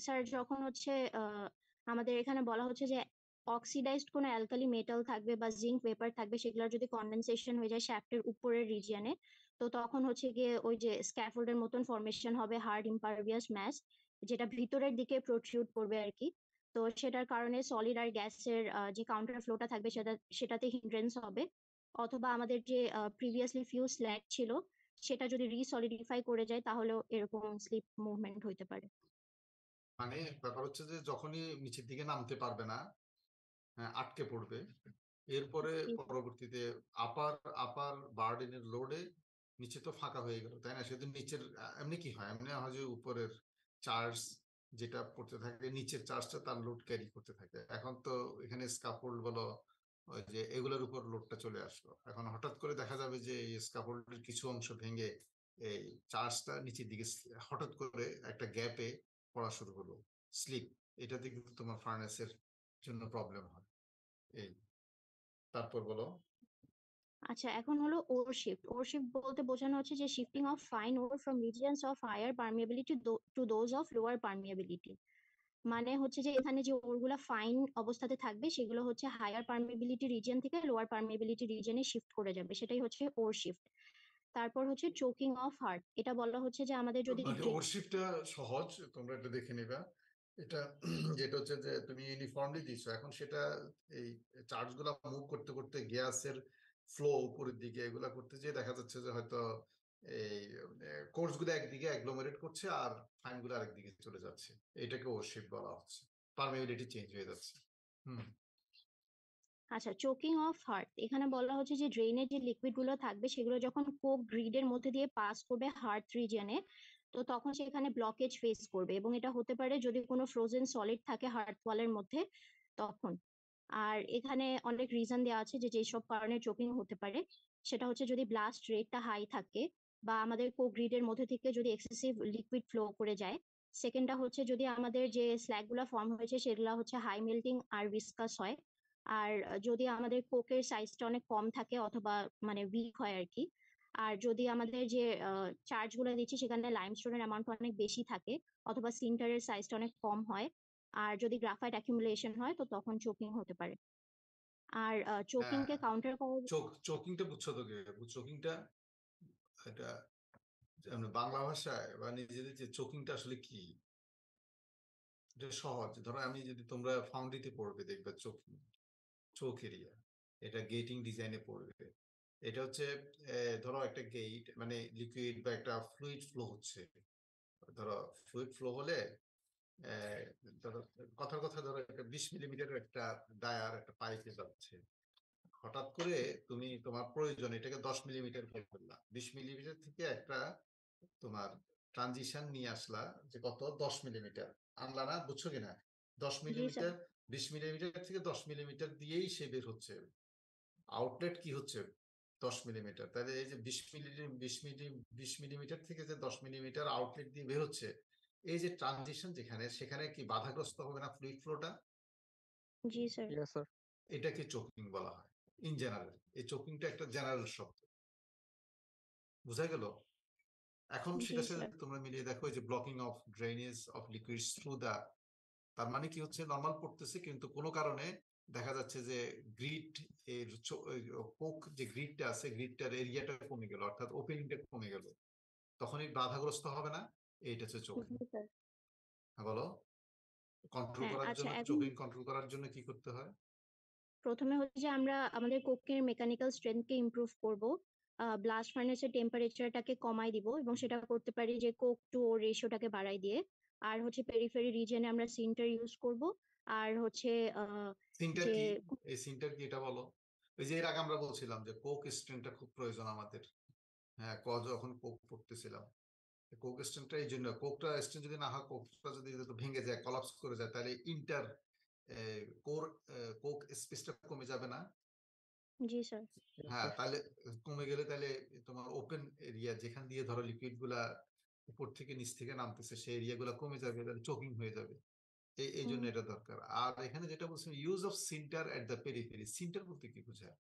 স্যার যখন হচ্ছে আমাদের এখানে বলা হচ্ছে যে অক্সিডাইজড কোনো অ্যালকালি মেটাল থাকবে বা জিঙ্ক পেপার থাকবে, সেগুলোর যদি কন্ডেনসেশন হয়ে যায় শ্যাফটের উপরের রিজিয়নে, তো তখন হচ্ছে গিয়ে ওই যে স্ক্যাফোল্ডের মতন ফরমেশন হবে, হার্ড ইম্পারভিয়াস ম্যাস, যেটা ভিতরের দিকে প্রোট্রুড করবে আর কি। তো সেটার কারণে সলিড আর গ্যাসের যে কাউন্টার ফ্লোটা থাকবে সেটাতে হিন্ড্রেন্স হবে। অথবা আমাদের যে প্রিভিয়াসলি ফিউজ স্ল্যাগ ছিল সেটা যদি রিসলিডিফাই করে যায় তাহলেও এরকম স্লিপ মুভমেন্ট হইতে পারে। মানে ব্যাপার হচ্ছে যে যখনই নিচের দিকে নামতে পারবে না, হ্যাঁ আটকে পড়বে, এরপরে পরবর্তীতে আপার আপার বার্ডেনের লোডে নিচে তো ফাঁকা হয়ে গেল তাই না, সেহেতু নিচের এমনি কি হয়, এমনি হয় যে উপরের চার্জ যেটা পড়তে থাকে নিচের চার্জটা তার লোড ক্যারি করতে থাকে। এখন তো এখানে স্কাফোল্ড বলো ওই যে এগুলোর উপর লোডটা চলে আসলো, এখন হঠাৎ করে দেখা যাবে যে এই স্কাফোল্ডের কিছু অংশ ভেঙে এই চার্জটা নিচের দিকে হঠাৎ করে একটা গ্যাপে পড়া শুরু হলো, স্লিপ, এটাতে কিন্তু তোমার ফার্নেসের জন্য প্রবলেম হয়। এই তারপর বলো। আচ্ছা, এখন হলো ওর শিফট বলতে বোঝানো হচ্ছে যে shifting of fine ore from regions of higher permeability to those of lower permeability. মানে হচ্ছে যে এখানে যে ওরগুলা ফাইন অবস্থাতে থাকবে সেগুলো হচ্ছে হায়ার পারমিয়াবিলিটি রিজিয়ন থেকে লোয়ার পারমিয়াবিলিটি রিজিয়নে শিফট করে যাবে, সেটাই হচ্ছে ওর শিফট। তারপর হচ্ছে চোকিং অফ হার্ট, এটা বলা হচ্ছে যে আমাদের যদি মানে ওরশিপটা সহজ, তোমরা এটা দেখে নিবা। এটা যেটা হচ্ছে যে তুমি ইউনিফর্মলি দিছো, এখন সেটা এই চার্জ গুলা মুভ করতে করতে গ্যাসের ফ্লো উপরের দিকে এগুলা করতে যেয়ে দেখা যাচ্ছে যে হয়তো এই কোর্স গুলো একদিকে অ্যাগ্লোমেরেট করছে আর ফাইন গুলো আরেকদিকে চলে যাচ্ছে, এটাকে ওরশিপ বলা হচ্ছে, পারমিবিলিটি চেঞ্জ হয়ে যাচ্ছে। হুম আচ্ছা, চোকিং অফ হার্ট এখানে বলা হচ্ছে যে ড্রেনে যে লিকুইড গুলো থাকবে সেগুলো যখন কোক গ্রিডের মধ্যে দিয়ে পাস করবে হার্ট রিজিয়নে, তো তখন সেখানে ব্লকেজ ফেস করবে এবং এটা হতে পারে যদি কোনো ফ্রোজেন সলিড থাকে হার্ট ওয়ালের মধ্যে তখন। আর এখানে অনেক রিজন দেওয়া আছে যে যেসব কারণে চোকিং হতে পারে, সেটা হচ্ছে যদি ব্লাস্ট রেটটা হাই থাকে বা আমাদের কোক গ্রিডের মধ্যে থেকে যদি এক্সেসিভ লিকুইড ফ্লো করে যায়। সেকেন্ডটা হচ্ছে যদি আমাদের যে স্ল্যাগ গুলা ফর্ম হয়েছে সেগুলো হচ্ছে হাই মেল্টিং আর ভিসকাস হয়। আর যদি আমাদের কোকের সাইজটা অনেক কম থাকে অথবা মানে উইক হয় আর কি। আর যদি আমাদের যে চার্জ গুলো দিচ্ছি সেখানে লাইমস্টোনের অ্যামাউন্ট অনেক বেশি থাকে অথবা সিন্টারের সাইজটা অনেক কম হয়, আর যদি গ্রাফাইট অ্যাকুমুলেশন হয় তো তখন চোকিং হতে পারে। আর চোকিং কে হ্যাঁ, কাউন্টার করার চোকিংটা বুঝছো তো? চোকিংটা এটা আমরা বাংলা ভাষায় বা নিজেদের যে চোকিংটা আসলে কি, এটা সহজ। ধরো আমি যদি, তোমরা ফাউন্ডিতে পড়বে দেখবে চোখ এরিয়া, এটা গেটিং ডিজাইনে পড়বে। এটা হচ্ছে ধরো একটা গেট মানে লিকুইড বা একটা ফ্লুইড ফ্লো হচ্ছে। ধরো ফ্লুইড ফ্লো হলে ধরো কথার কথা ধরো একটা 20 মিলিমিটার একটা ডায়ার একটা পাইপে যাচ্ছে, হঠাৎ করে তুমি তোমার প্রয়োজন এটাকে 10 মিলিমিটার করে ফেললা, 20 মিলিমিটার থেকে একটা তোমার ট্রানজিশন নিয়ে আসলা যে কত 10 মিলিমিটার আনলা না, বুঝছো কিনা? 10 জি স্যার। মিলিমিটার 20 মিলিমিটার থেকে 10 মিলিমিটার দিয়েই সে বের হচ্ছে, আউটলেট কি হচ্ছে 10 মিলিমিটার। তাহলে এই যে 20 মিলিমিটার থেকে যে 10 মিলিমিটার আউটলেট দিয়ে বের হচ্ছে, এই যে ট্রানজিশন যেখানে, সেখানে কি বাধাগ্রস্ত হবে না ফ্লুইড ফ্লোটা? জি স্যার। Yes sir. এটাকে চোকিং বলা হয় ইন জেনারেল। এই চোকিংটা একটা জেনারেল শব্দ, বুঝা গেল? এখন জি সেটার সাথে স্যার। তোমরা মিলিয়ে দেখো, এই যে blocking of drainage of liquids through the, তার মানে কি হচ্ছে, নর্মাল পড়তেছে কিন্তু কোনো কারণে দেখা যাচ্ছে যে গ্রিড এর কোক যে গ্রিডটা আছে, গ্রিডটার এরিয়াটা কমে গেল, অর্থাৎ ওপেনিংটা কমে গেল, তখন এই বাধাগ্রস্ত হবে না? এইটা হচ্ছে চোকিং। জি স্যার। হ্যাঁ বলো। কন্ট্রোল হ্যাঁ করার আচ্ছা, জন্য, এখন চোকিং কন্ট্রোল করার জন্য কি করতে হয়? প্রথমে হচ্ছে যে আমরা আমাদের কোকের মেকানিক্যাল স্ট্রেংথকে ইমপ্রুভ করব, ব্লাস্ট ফার্নেসের টেম্পারেচারটাকে কমাই দিব এবং সেটা করতে পারি যে কোক টু ও রেশিওটাকে বাড়াই দিয়ে। আর হচ্ছে পেরিফেরি রিজনে আমরা সিন্টার ইউজ করব। আর হচ্ছে সিনটার যে কি? এই সিনটার কি এটা বলো। ওই যে এর আগে আমরা বলছিলাম যে কোক স্ট্রেনটা খুব প্রয়োজন আমাদের। হ্যাঁ, যখন কোক পড়তেছিলাম, কোক স্ট্রেনটা এই জন্য, কোকটা স্ট্রেন যদি না হয়, কোকটা যদি ভেঙে যায়, কলাপস করে যায়, তাহলে ইন্টার কোর কোক স্পেসটা কমে যাবে না? জি স্যার। হ্যাঁ, তাহলে কমে গেলে তাহলে তোমার ওপেন এরিয়া যেখান দিয়ে ধরো লিকুইড গুলা উপর থেকে নিচ থেকে নামতেছে, সেই এরিয়া গুলা কমে যাবে, তাহলে চোকিং হয়ে যাবে। এই জন্য এটা দরকার। আর এখানে যেটা বলছেন, use of Sinter at the periphery, Sinter বলতে কি বোঝায়?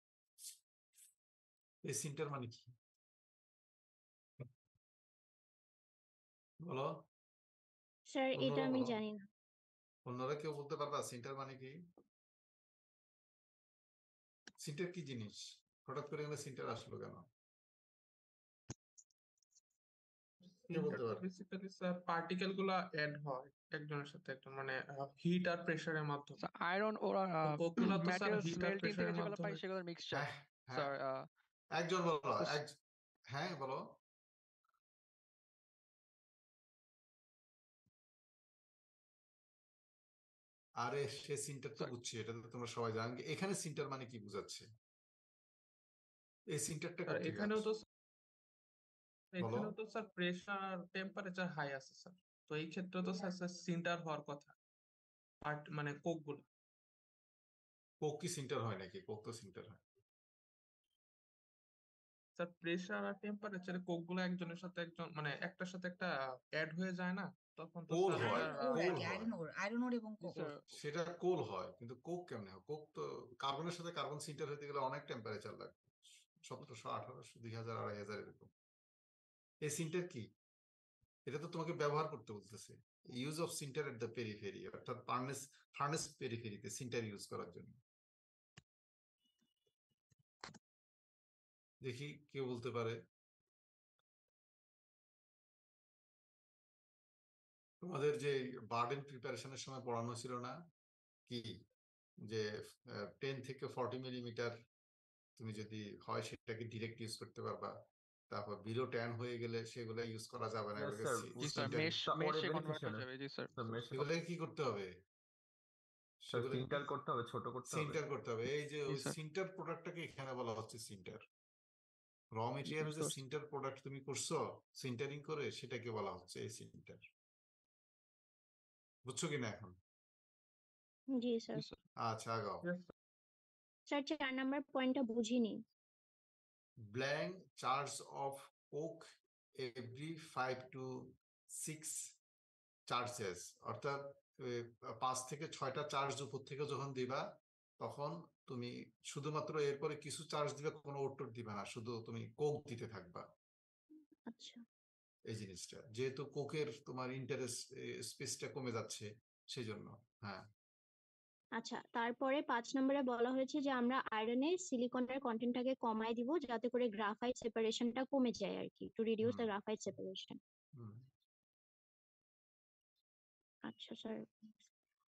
এই সিন্টার মানে কি বলো? স্যার এটা অন্যরা আমি বলো, জানি না। অন্যরা কেউ বলতে পারবা সিন্টার মানে কি? সিন্টার কি জিনিস? হঠাৎ করে এখানে সিন্টার আসলো কেন? কে বলতে পারবে? বেসিক্যালি স্যার পার্টিকেল গুলা অ্যাড হয় একজনের সাথে একজন, মানে হিট আর প্রেসারের মাধ্যমে। আয়রন ওরা তো কোক গুলা তো স্যার ম্যাটেরিয়ালস হিট আর মেল্টিং থেকে প্রেসারের যেগুলো পাই মাধ্যমে। সেগুলোর মিক্সচার হ্যাঁ, হ্যাঁ, স্যার। একজন বলো, হ্যাঁ বলো। আরে সে সিন্টার তো বুঝছি, এটা তো তোমরা সবাই জানো। এখানে সিন্টার মানে কি বুঝাচ্ছে? এই সিন্টারটা স্যার কোথেকে এখানেও তো আসছে? বলো। স্যার প্রেসার টেম্পারেচার হাই আছে স্যার। তো এই ক্ষেত্রে তো স্যার সিন্টার হওয়ার কথা মানে কোক গুলো। কোক কি সিন্টার হয় নাকি? কোক তো সিন্টার হয়। স্যার প্রেসার আর টেম্পারেচারে কোক গুলো একজনের সাথে একজন, মানে একটার সাথে একটা অ্যাড হয়ে যায় না, তখন তো কোল স্যার হয়, এটার ওর আর কোল কি, হয়। আয়রন ওর এবং জি স্যার। সেটা কোল হয়, কিন্তু কোক কেমনে হয়? কোক তো কার্বনের সাথে কার্বন সিন্টার হতে গেলে অনেক টেম্পারেচার লাগবে, 1700, 1800, 2000, 2500 এরকম। এই সিন্টার কি? এটা তো তোমাকে ব্যবহার করতে বলতেছে। Use of Sinter at the periphery, অর্থাৎ ফার্নেস পেরিফেরিতে সিন্টার ইউজ করার জন্য। দেখি কেউ বলতে পারে। তোমাদের যে বার্ডেন প্রিপারেশনের সময় পড়ানো ছিল না কি, যে 10 থেকে 40 মিলিমিটার তুমি যদি হয় সেটাকে ডিরেক্ট ইউজ করতে পারবা, তারপর বিলো 10 হয়ে গেলে সেগুলো ইউজ করা যাবে না, Yes, sir. জি স্যার, সিন্টার। মেশে কনভার্ট হয়ে যাবে। জি স্যার। The mesh এগুলোকে কি করতে হবে? স্যার এগুলো সিন্টার করতে হবে, ছোট করতে হবে। সিন্টার করতে হবে। এই যে জি ওই স্যার। সিন্টার প্রোডাক্টটাকে এখানে বলা হচ্ছে সিন্টার। র মেটেরিয়াল বুঝতে যে পারছি। সিন্টার প্রোডাক্ট তুমি করছো সিন্টারিং করে, সেটাকে বলা হচ্ছে এই সিন্টার। বুঝছো কিনা এখন? জি স্যার। জি স্যার। আচ্ছা, আগাও। Yes, sir. স্যার 4 নাম্বার পয়েন্টটা বুঝিনি। Blank charge of coke every 5 to 6 charges, অর্থাৎ 5 থেকে 6টা চার্জ উপর থেকে যখন দিবা, তখন তুমি শুধুমাত্র এরপরে কিছু চার্জ দিবে, কোনো ওটর দিবে না, শুধু তুমি কোক দিতে থাকবা। আচ্ছা এই জিনিসটা যেহেতু কোকের তোমার ইন্টারেস্ট স্পেসটা কমে যাচ্ছে, সেই জন্য। হ্যাঁ, আচ্ছা, তারপরে 5 নম্বরে বলা হয়েছে যে আমরা আয়রনে সিলিকনের কন্টেন্টটাকে কমায় দিব যাতে করে গ্রাফাইট সেপারেশনটা কমে যায় আর কি, to reduce the hmm, graphite separation. হুম। আচ্ছা স্যার।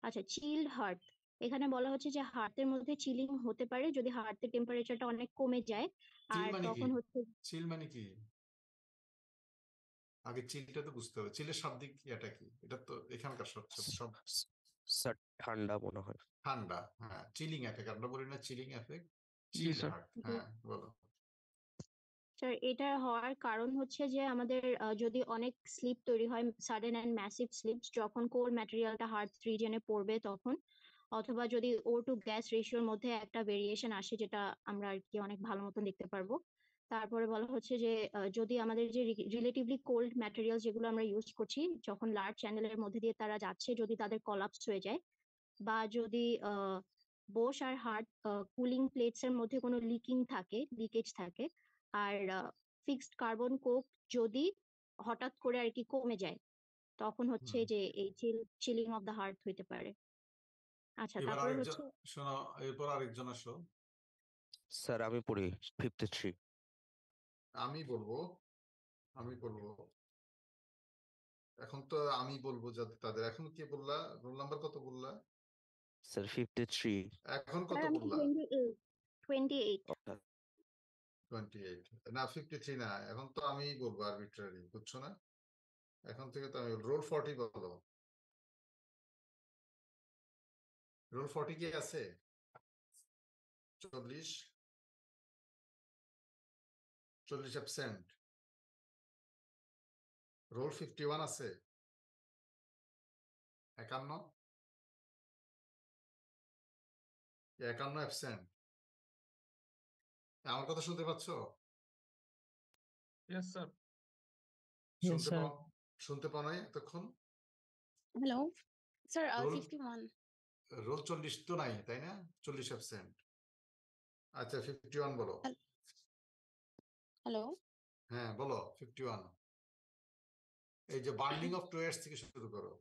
আচ্ছা, চিল্ড হার্ট, এখানে বলা হচ্ছে যে হার্টের মধ্যে চিলিং হতে পারে যদি হার্টের টেম্পারেচারটা অনেক কমে যায়, চিল আর মানে কি? তখন হচ্ছে চিল মানে কি? আগে চিলটা তো বুঝতে হবে। চিলের শাব্দিক এটা কি? এটা তো এখানকার সব স্যার ঠান্ডা মনে হয়। ঠান্ডা। হ্যাঁ, চিলিং এফেক্ট আমরা বলি না, চিলিং এফেক্ট, জি চিল্ড স্যার। হার্ট। হ্যাঁ, বলো। স্যার এটা হওয়ার কারণ হচ্ছে যে আমাদের যদি অনেক স্লিপ তৈরি হয়, সাডেন অ্যান্ড ম্যাসিভ স্লিপস, যখন কোর ম্যাটেরিয়ালটা হার্ট রিজনে পড়বে তখন, অথবা যদি ও টু গ্যাস রেশিওর মধ্যে একটা ভেরিয়েশন আসে যেটা আমরা আর কি অনেক ভালো মতন দেখতে পারবো। তারপরে বলা হচ্ছে যে যদি আমাদের যে রিলেটিভলি কোল্ড ম্যাটেরিয়াল যেগুলো আমরা ইউজ করছি, যখন লার্জ চ্যানেলের মধ্যে দিয়ে তারা যাচ্ছে, যদি তাদের কলাপস হয়ে যায়, বা যদি বোস আর হার্ট কুলিং প্লেটস এর মধ্যে কোনো লিকেজ থাকে, আর ফিক্সড কার্বন কোক যদি হঠাৎ করে আর কি কমে যায়, তখন হচ্ছে হুম। যে এই চিলিং অফ দ্য হার্ট হইতে পারে। আচ্ছা, এবার তারপরে আরেকজন, হচ্ছে শোনো, এরপর আরেকজন আসো। স্যার আমি পড়ি 53। আমি বলবো, আমি বলবো এখন তো আমি বলবো যাদের তাদের। এখন কে বললা? রোল নাম্বার কত বললা? স্যার 53। এখন স্যার কত আমি বললা? 28 28 না, 53 না। এখন তো আমি বলবো আরবিট্রারি, বুঝছো না? এখন থেকে তো আমি রোল 40 বলো। রোল 40 কি আছে? 40 অ্যাবসেন্ট। রোল 51 আছে? 51 অ্যাবসেন্ট। আমার কথা শুনতে পাচ্ছ? Yes, sir. Yes, শুনতে sir. পাও? শুনতে পাও নাই এতক্ষণ? Hello, sir. Roll. 51. রোল 40 তো নাই, তাই না? 40 অ্যাবসেন্ট। আচ্ছা, 51 বলো। Hello. হ্যাঁ, বলো 51। এই যে বার্নিং অফ টয়েস থেকে শুরু করো।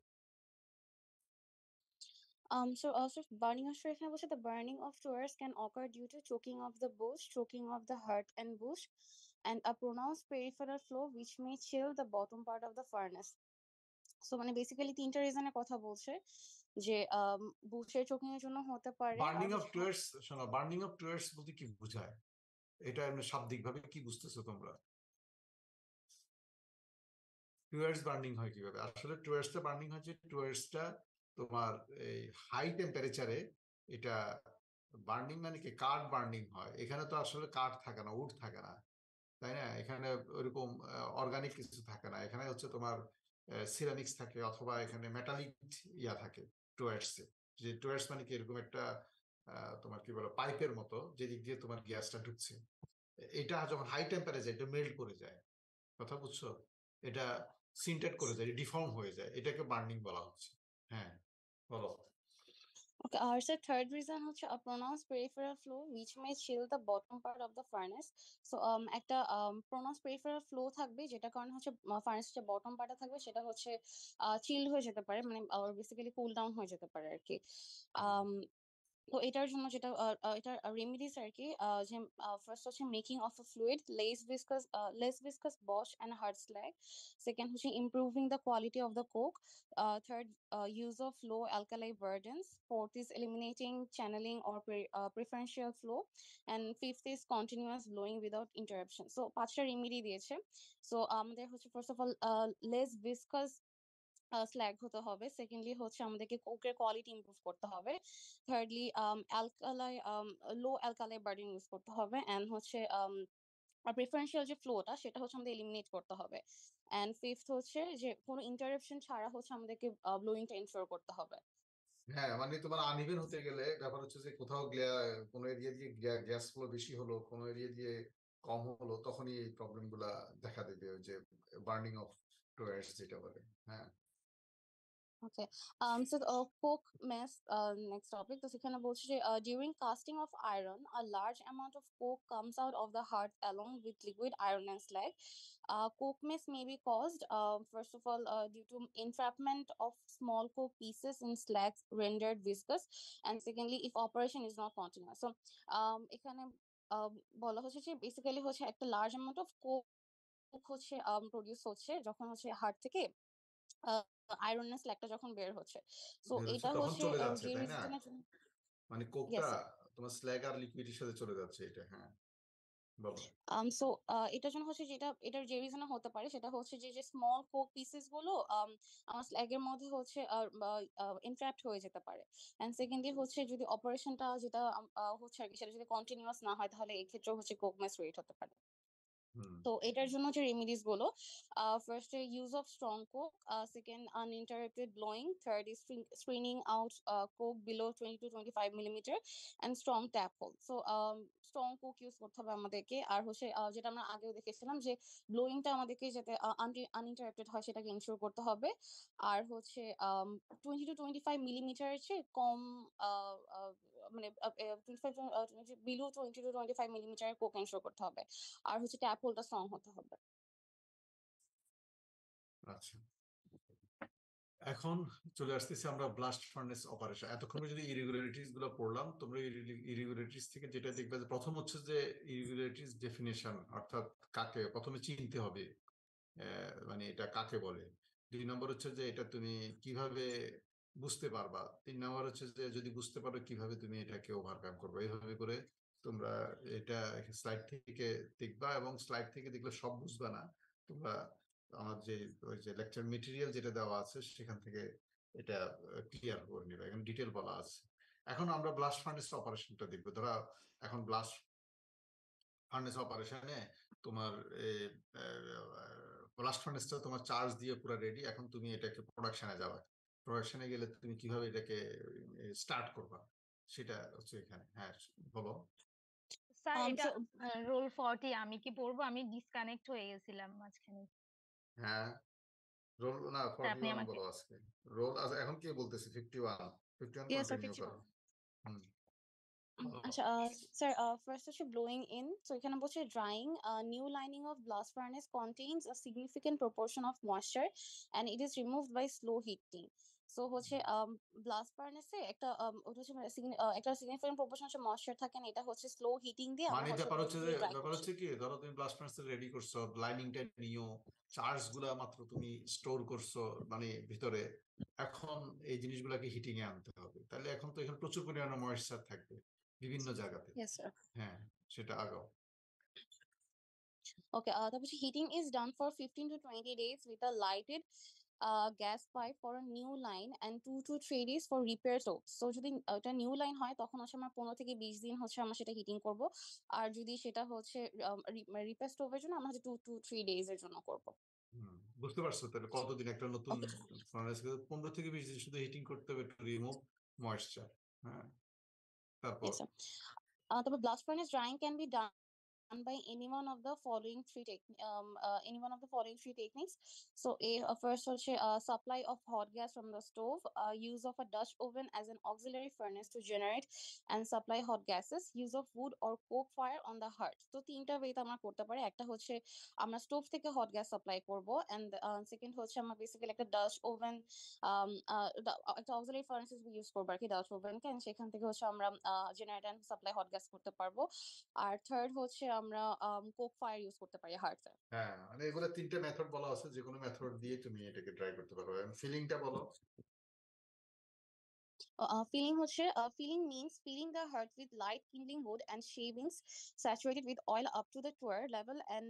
So also burning of eখানে বলছে the burning of tuers can occur due to choking of the bush, choking of the heart and bush, and a pronounced peripheral flow which may chill the bottom part of the furnace. So মানে basically তিনটা রিজনের কথা বলছে যে বুশের চোকিং এর জন্য হতে পারে, আর burning of হচ্ছে টয়েস, শোনো, বার্নিং অফ টয়েস বলতে কি বোঝায়? এটা এমনি শাব্দিক ভাবে কি বুঝতেছো তোমরা? টুয়ার্ডস বার্নিং হয় কিভাবে? আসলে টুয়ার্ডসটা বার্নিং হয় যে টুয়ার্ডসটা তোমার এই হাই টেম্পারেচারে এটা বার্নিং মানে কি কাঠ বার্নিং হয়। এখানে তো আসলে কাঠ থাকে না, উড থাকে না, তাই না? এখানে ওইরকম অর্গানিক কিছু থাকে না। এখানে হচ্ছে তোমার সিরামিক্স থাকে, অথবা এখানে মেটালিক ইয়া থাকে টুয়ার্ডসে। যে টুয়ার্ডস মানে কি এরকম একটা তোমার কি বলো পাইপের মতো, যেদিক দিয়ে তোমার গ্যাসটা ঢুকছে। এটা যখন হাই টেম্পারেচার এটা মেল্ট করে যায়। কথা বুঝছো? এটা সিন্টেট করে যায়, ডিফর্ম হয়ে যায়, এটাকে বার্নিং বলা হচ্ছে। হ্যাঁ, বলো। okay, আর স্যার থার্ড রিজন হচ্ছে a pronounced peripheral flow which may chill the bottom part of the furnace. So একটা pronounced peripheral flow থাকবে যেটা কারণে হচ্ছে ফার্নেস যে বটম পার্টটা থাকবে সেটা হচ্ছে চিল্ড হয়ে যেতে পারে, মানে বেসিক্যালি কুল ডাউন হয়ে যেতে পারে আর কি। তো এটার জন্য যেটা এটার রেমিডিস আর কি, যে ফার্স্ট হচ্ছে making of a fluid less viscous বশ এন্ড হার্ড স্ল্যাগ, সেকেন্ড হচ্ছে improving the quality of the Coke, third use of low alkali burdens, fourth is eliminating channeling or preferential flow, and fifth is continuous blowing without interruption. So পাঁচটা remedy দিয়েছে। So আমাদের হচ্ছে first of all less viscous slug হতে হবে। Secondly হচ্ছে আমাদেরকে কোকের quality improve করতে হবে। থার্ডলি অ্যালকালাই লো অ্যালকালাই বার্ডেন ইউজ করতে হবে। অ্যান্ড হচ্ছে প্রেফারেন্সিয়াল যে ফ্লোটা সেটা হচ্ছে আমাদের এলিমিনেট করতে হবে। অ্যান্ড ফিফথ হচ্ছে যে কোনো ইন্টারাপশন ছাড়া হচ্ছে আমাদেরকে ব্লোয়িংটা এনশিওর করতে হবে। হ্যাঁ, মানে তোমার আনইভেন হতে গেলে ব্যাপার হচ্ছে যে কোথাও কোনো এরিয়া দিয়ে গ্যাস ফ্লো বেশি হলো, কোনো এরিয়া দিয়ে কম হলো, তখনই এই প্রবলেম গুলা দেখা দেবে, ওই যে বার্নিং অফ টোয়ার্স যেটা বলে। হ্যাঁ, Okay. So coke mess, next topic. তো সেখানে বলছে যে during casting of iron, a large amount of coke comes out of the hearth along with liquid iron and slag. Coke mess may be caused, first of all, due to entrapment of small coke pieces in slags rendered viscous, and secondly, if operation is not continuous. So, এখানে বলা হচ্ছে যে basically হচ্ছে একটা large amount of Coke হচ্ছে produce হচ্ছে যখন হচ্ছে হার্ট থেকে আয়রনের স্ল্যাগটা যখন বের হচ্ছে। সো বের হচ্ছে এটা তখন হচ্ছে চলে যাচ্ছে, যে তাই না? রিজনের জন্য মানে কোকটা ইয়েস স্যার। তোমার স্ল্যাগ আর লিকুইডের সাথে চলে যাচ্ছে, এটা। হ্যাঁ, বলো। সো এটার জন্য হচ্ছে এটার যে রিজনে হতে পারে সেটা হচ্ছে যে স্মল কোক পিসেস গুলো আমার স্ল্যাগের মধ্যে হচ্ছে এনট্র্যাপড হয়ে যেতে পারে। এন্ড সেকেন্ডলি হচ্ছে যদি অপারেশনটা যেটা হচ্ছে আর কি সেটা যদি কন্টিনিউয়াস না হয় তাহলে এই ক্ষেত্রে হচ্ছে কোক মেস রেট হতে পারে। তো এটার জন্য যে রেমিডিস গুলো, first use of strong coke, second uninterrupted blowing, third is screening out coke below 20 to 25 millimetre and strong tap hole. So strong coke use করতে হবে আমাদেরকে। আর হচ্ছে যেটা আমরা আগেও দেখেছিলাম যে ব্লোয়িংটা আমাদেরকে যাতে আনইন্টারাপ্টেড হয় সেটাকে ইনশিওর করতে হবে। আর হচ্ছে 20 to 25 মিলিমিটারের চেয়ে কম মানে 25 বিলো 20 to 25 মিলিমিটারের কোক ইনশিওর করতে হবে। আর হচ্ছে ট্যাপ হোলটা স্ট্রং হতে হবে। আচ্ছা, এখন চলে আসতেছি আমরা ব্লাস্ট ফার্নেস অপারেশন। এতক্ষণ যদি ইরেগুলারিটিস গুলো পড়লাম, তোমরা ইরেগুলারিটিস থেকে যেটা দেখবে যে প্রথম হচ্ছে যে ইরেগুলারিটিস ডেফিনেশন, অর্থাৎ কাকে প্রথমে চিনতে হবে, মানে এটা কাকে বলে। 2 নম্বর হচ্ছে যে এটা তুমি কিভাবে বুঝতে পারবা। 3 নম্বর হচ্ছে যে যদি বুঝতে পারো কিভাবে তুমি এটাকে ওভারকাম করবে। এইভাবে করে তোমরা এটা স্লাইড থেকে দেখবা, এবং স্লাইড থেকে দেখলে সব বুঝবা না, তোমরা আমার যে ওই যে লেকচার মেটেরিয়াল যেটা দেওয়া আছে সেখান থেকে এটা ক্লিয়ার করে নিবে, এখন ডিটেল বলা আছে। এখন আমরা ব্লাস্ট ফার্নেস অপারেশনটা দেখবো। ধরা এখন ব্লাস্ট ফার্নেস অপারেশনে তোমার ব্লাস্ট ফার্নেসটা তোমার চার্জ দিয়ে পুরো রেডি। এখন তুমি এটাকে প্রোডাকশনে যাবে। প্রোডাকশনে গেলে তুমি কিভাবে এটাকে স্টার্ট করবা সেটা হচ্ছে এখানে। হ্যাঁ, বলো। স্যার এটা সো রোল 40 আমি কি পড়বো? আমি ডিসকানেক্ট হয়ে গেছিলাম মাঝখানে। হ্যাঁ, রোল না স্যার আপনি 41 আমাকে বলো আজকে। রোল এখন কি বলতেছি 51 ইয়েস স্যার কন্টিনিউ 51। করো। হুম, বলো। আচ্ছা স্যার, ফার্স্ট হচ্ছে ব্লোয়িং ইন। সো এখানে বলছে drying, new lining of blast furnace contains a significant proportion of moisture and it is removed by slow heating. So হচ্ছে ব্লাস্ট ফার্নেসে একটা ওটা হচ্ছে একটা সিগনিফিকেন্ট প্রপোর্শন হচ্ছে ময়েশ্চার থাকে না, এটা হচ্ছে স্লো হিটিং দিয়ে আমরা মানে হচ্ছে ওগুলো ড্রাই ব্যাপার করছি। হচ্ছে কি, ধরো তুমি ব্লাস্ট ফার্নেস রেডি করছো, লাইনিংটা নিও, চার্জ গুলা মাত্র তুমি স্টোর করছো মানে ভিতরে। এখন এই জিনিসগুলাকে হিটিং এ আনতে হবে, তাহলে এখন তো এখানে প্রচুর পরিমাণে ময়েশ্চার থাকবে বিভিন্ন জায়গাতে। Yes sir. হ্যাঁ, সেটা আগাও। Okay, তারপর heating is done for 15 to 20 days with a lighted gas pipe for a new line and 2 to 3 days for repair soaps. So যদি ওটা নিউ লাইন হয় তখন হচ্ছে আমরা 15 থেকে 20 দিন হচ্ছে আমরা সেটা হিটিং করব। আর যদি সেটা হচ্ছে রিপেয়ার স্টোভের জন্য আমরা হচ্ছে 2 to 3 days এর জন্য করব। বুঝতে পারছো তাহলে কতদিন একটা নতুন ফার্নেস 15 থেকে 20 দিন শুধু হিটিং করতে হবে টু রিমুভ ময়েশ্চার। হ্যাঁ, তারপর Yes, sir. তারপর blast furnace drying can be done by any one of the following three techniques. So first হচ্ছে supply of hot gas from the stove, use of a Dutch oven as an auxiliary furnace to generate and supply hot gases, use of wood or coke fire on the hearth. তো তিনটা ওয়েতে আমরা করতে পারি। একটা হচ্ছে আমরা stove থেকে হট গ্যাস সাপ্লাই করব, এন্ড সেকেন্ড হচ্ছে আমরা বেসিক্যালি একটা ডাচ ওভেন একটা অক্সিলারি ফার্নেস ইউজ করবো আর কি ডাচ ওভেনকে, সেখান থেকে হচ্ছে আমরা generate and supply hot gas করতে পারবো। আর থার্ড হচ্ছে আমরা কোক ফায়ার ইউজ করতে পারি হার্টে। হ্যাঁ, মানে এগুলো তিনটা মেথড বলা আছে, যে কোনো মেথড দিয়ে তুমি এটাকে ট্রাই করতে পারো। ফিলিংটা বলো। Filling হচ্ছে filling means filling the hearth with light kindling wood and shavings saturated with oil up to the tour level and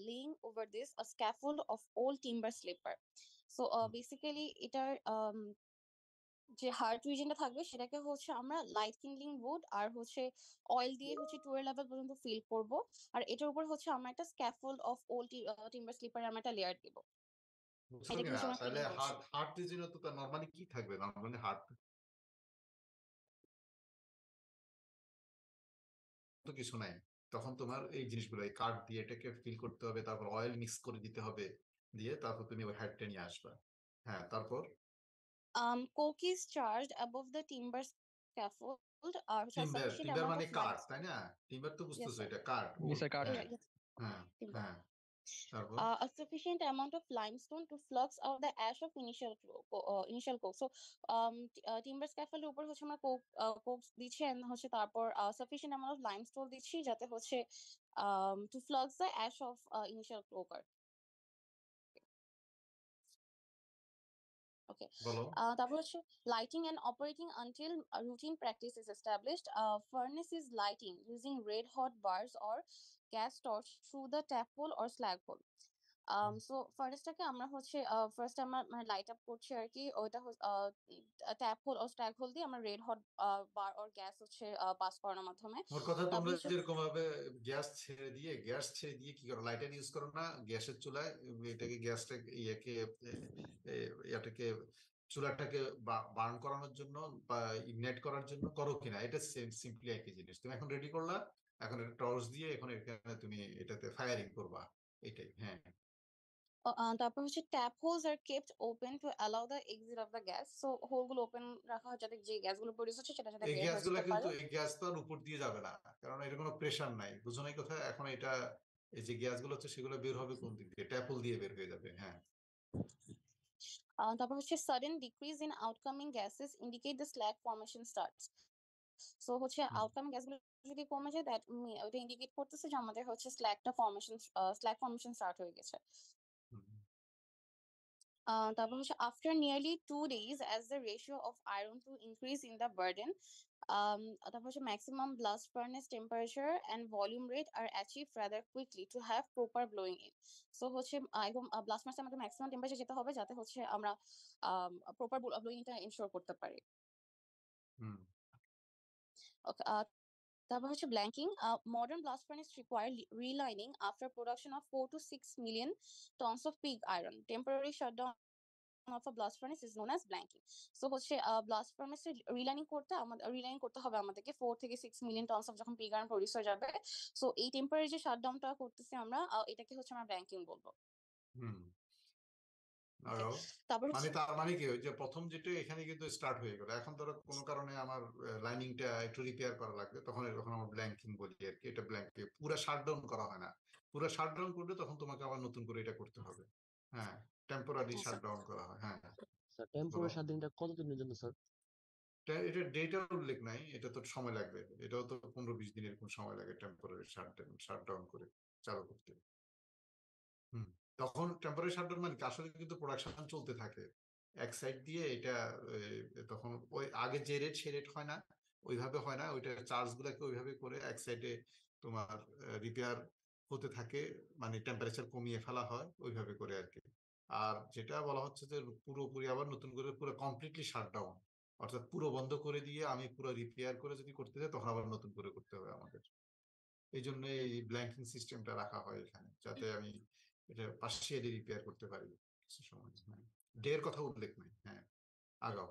laying over this a scaffold of old timber slipper. So basically এটার যে heart রিজনটা থাকবে সেটাকে হচ্ছে আমরা light কিনলিং would আর হচ্ছে oil দিয়ে হচ্ছে 12 level পর্যন্ত ফিল করব, আর এটার উপর হচ্ছে আমরা একটা স্ক্যাফোল্ড অফ ওল্ড টিম্বার স্লিপারে আমরা একটা লেয়ার দিব। বুঝছো এটাকে কিনা? হচ্ছে আমরা তাহলে ফিলিং করছি। হার্ট রিজনে তো নর্মালি কি থাকবে? নর্মালি হার্ট তো কিছু নাই। তখন তোমার এই জিনিসগুলো এই কাঠ দিয়ে এটাকে ফিল করতে হবে, তারপর অয়েল মিক্স করে দিতে হবে, দিয়ে তারপর তুমি ওই হার্টটা নিয়ে আসবা। হ্যাঁ, তারপর Coke is charged above the timber scaffold which has timber sufficient timber amount মানে of কাঠ, limestone. তাই না? টিম্বার তো Yes, বুঝতেছো, sir. এটা কাঠ, Yes, wood, sir, card. হ্যাঁ Yes, হ্যাঁ timber. হ্যাঁ। তারপর A sufficient amount of limestone to flux out the ash of initial coke. So timber scaffold এর উপর হচ্ছে আমরা coke দিচ্ছি and হচ্ছে তারপর sufficient amount of limestone দিচ্ছি যাতে হচ্ছে to flux the ash of initial coke. Okay. বলো। তারপর হচ্ছে lighting and operating until a routine practice is established. Furnace is lighting using red hot bars or gas torch through the tap hole or slag hole. So ফার্নেসটাকে আমরা হচ্ছে first আমরা মানে light up করছি আর কি, ওইটা ট্যাপ হোল ও stack whole দিয়ে আমরা red hot bar or gas হচ্ছে পাস করানোর মাধ্যমে। মোট কথা তারপর তোমরা হচ্ছে যেরকম ভাবে গ্যাস ছেড়ে দিয়ে কি করো, লাইটার ইউজ করো না গ্যাসের চুলায়, এটাকে গ্যাসটা ইয়াটাকে চুলাটাকে বার্ন করানোর জন্য বা ইগনাইট করার জন্য করো কিনা, এটা সিম্পলি একই জিনিস। তুমি এখন রেডি করলা, এখন একটা টর্চ দিয়ে এখন এখানে তুমি এটাতে ফায়ারিং করবা, এটাই। হ্যাঁ, তারপর হচ্ছে tap holes are kept open to allow the exit of the gas. So হোলগুলো ওপেন রাখা হয় যাতে যে গ্যাসগুলো প্রডিউস হচ্ছে সেটা যাতে এই বের হয়ে গ্যাসগুলা যেতে কিন্তু পারে। এই গ্যাস তো আর উপর দিয়ে যাবে না, কারণ এটা কোনো প্রেসার নাই, বুঝো নাই কথা। এখন এটা এই যে গ্যাসগুলো হচ্ছে সেগুলো বের হবে কোন দিক দিয়ে? ট্যাপল দিয়ে বের হয়ে যাবে। হ্যাঁ, তারপর হচ্ছে sudden decrease in outcoming gases indicate the slag formation starts. So হচ্ছে আউটকামিং গ্যাসগুলো যদি কমে যায় দ্যাট ওটা ইন্ডিকেট করতেছে যে আমাদের হচ্ছে স্ল্যাগ ফর্মেশন স্টার্ট হয়ে গেছে। তারপর হচ্ছে after nearly 2 days as the ratio of iron to increase in the burden, তারপর হচ্ছে maximum blast furnace temperature and volume rate are achieved rather quickly to have proper blowing in. So হচ্ছে একদম blast ফার্নেসে আমাদের maximum temperature যেতে হবে যাতে হচ্ছে আমরা প্রপার ব্লোয়িং টা এনশিওর করতে পারি। ওকে, তারপর হচ্ছে ব্ল্যাঙ্কিং। Modern blast furnace require relining after production of 4 to 6 million tons of pig iron. Temporary shutdown of a blast furnace is known as blanking. So হচ্ছে blast furnace রিলাইনিং করতে হবে আমাদেরকে 4 থেকে 6 মিলিয়ন টনস অফ যখন পিগ আয়রন প্রডিউস হয়ে যাবে। So এই temporary যে শাটডাউনটা করতেছি আমরা, এটাকে হচ্ছে আমরা ব্ল্যাঙ্কিং বলবো। তারপর মানে হচ্ছে তার মানে কি, ওই যে প্রথম যেটা এখানে কিন্তু স্টার্ট হয়ে গেল, এখন ধরো কোনো কারণে আমার লাইনিংটা একটু রিপেয়ার করা লাগবে, তখন আমরা ব্ল্যাঙ্কিং বলি আর কি। এটা ব্ল্যাঙ্কিং, পুরো শাটডাউন করা হয় না। পুরো শাটডাউন করলে তখন তোমাকে আবার নতুন করে এটা করতে হবে। হ্যাঁ, টেম্পোরারি শাটডাউন করা হয়। হ্যাঁ, স্যার টেম্পোরারি স্বাধীনটা কতদিনের জন্য স্যার? এটা ডেটার উল্লেখ নাই, এটা তো সময় লাগবে, এটাও তো 15-20 দিন এরকম সময় লাগে টেম্পোরারি শাটডাউন করে চালু করতে। তখন টেম্পোরারি শাটডাউন মানে আসলে কিন্তু প্রোডাকশন চলতে থাকে এক সাইড দিয়ে। এটা তখন ওই আগে যে রেট সে রেট হয় না, ওইভাবে হয় না, ওইটা চার্জ গুলাকে ওইভাবে করে এক সাইডে তোমার রিপেয়ার হতে থাকে, মানে টেম্পারেচার কমিয়ে ফেলা হয় ওইভাবে করে আর কি। আর যেটা বলা হচ্ছে যে পুরোপুরি আবার নতুন করে পুরো কমপ্লিটলি শাটডাউন, অর্থাৎ পুরো বন্ধ করে দিয়ে আমি পুরো রিপেয়ার করে যদি করতে চাই তখন আবার নতুন করে করতে হবে আমাদের। এই জন্য এই ব্ল্যাঙ্কিং সিস্টেমটা রাখা হয় এখানে, যাতে আমি এটা পার্শিয়ালি রিপেয়ার করতে পারি কিছু সময়। ডের কথা উল্লেখ নেই। হ্যাঁ, আগাও।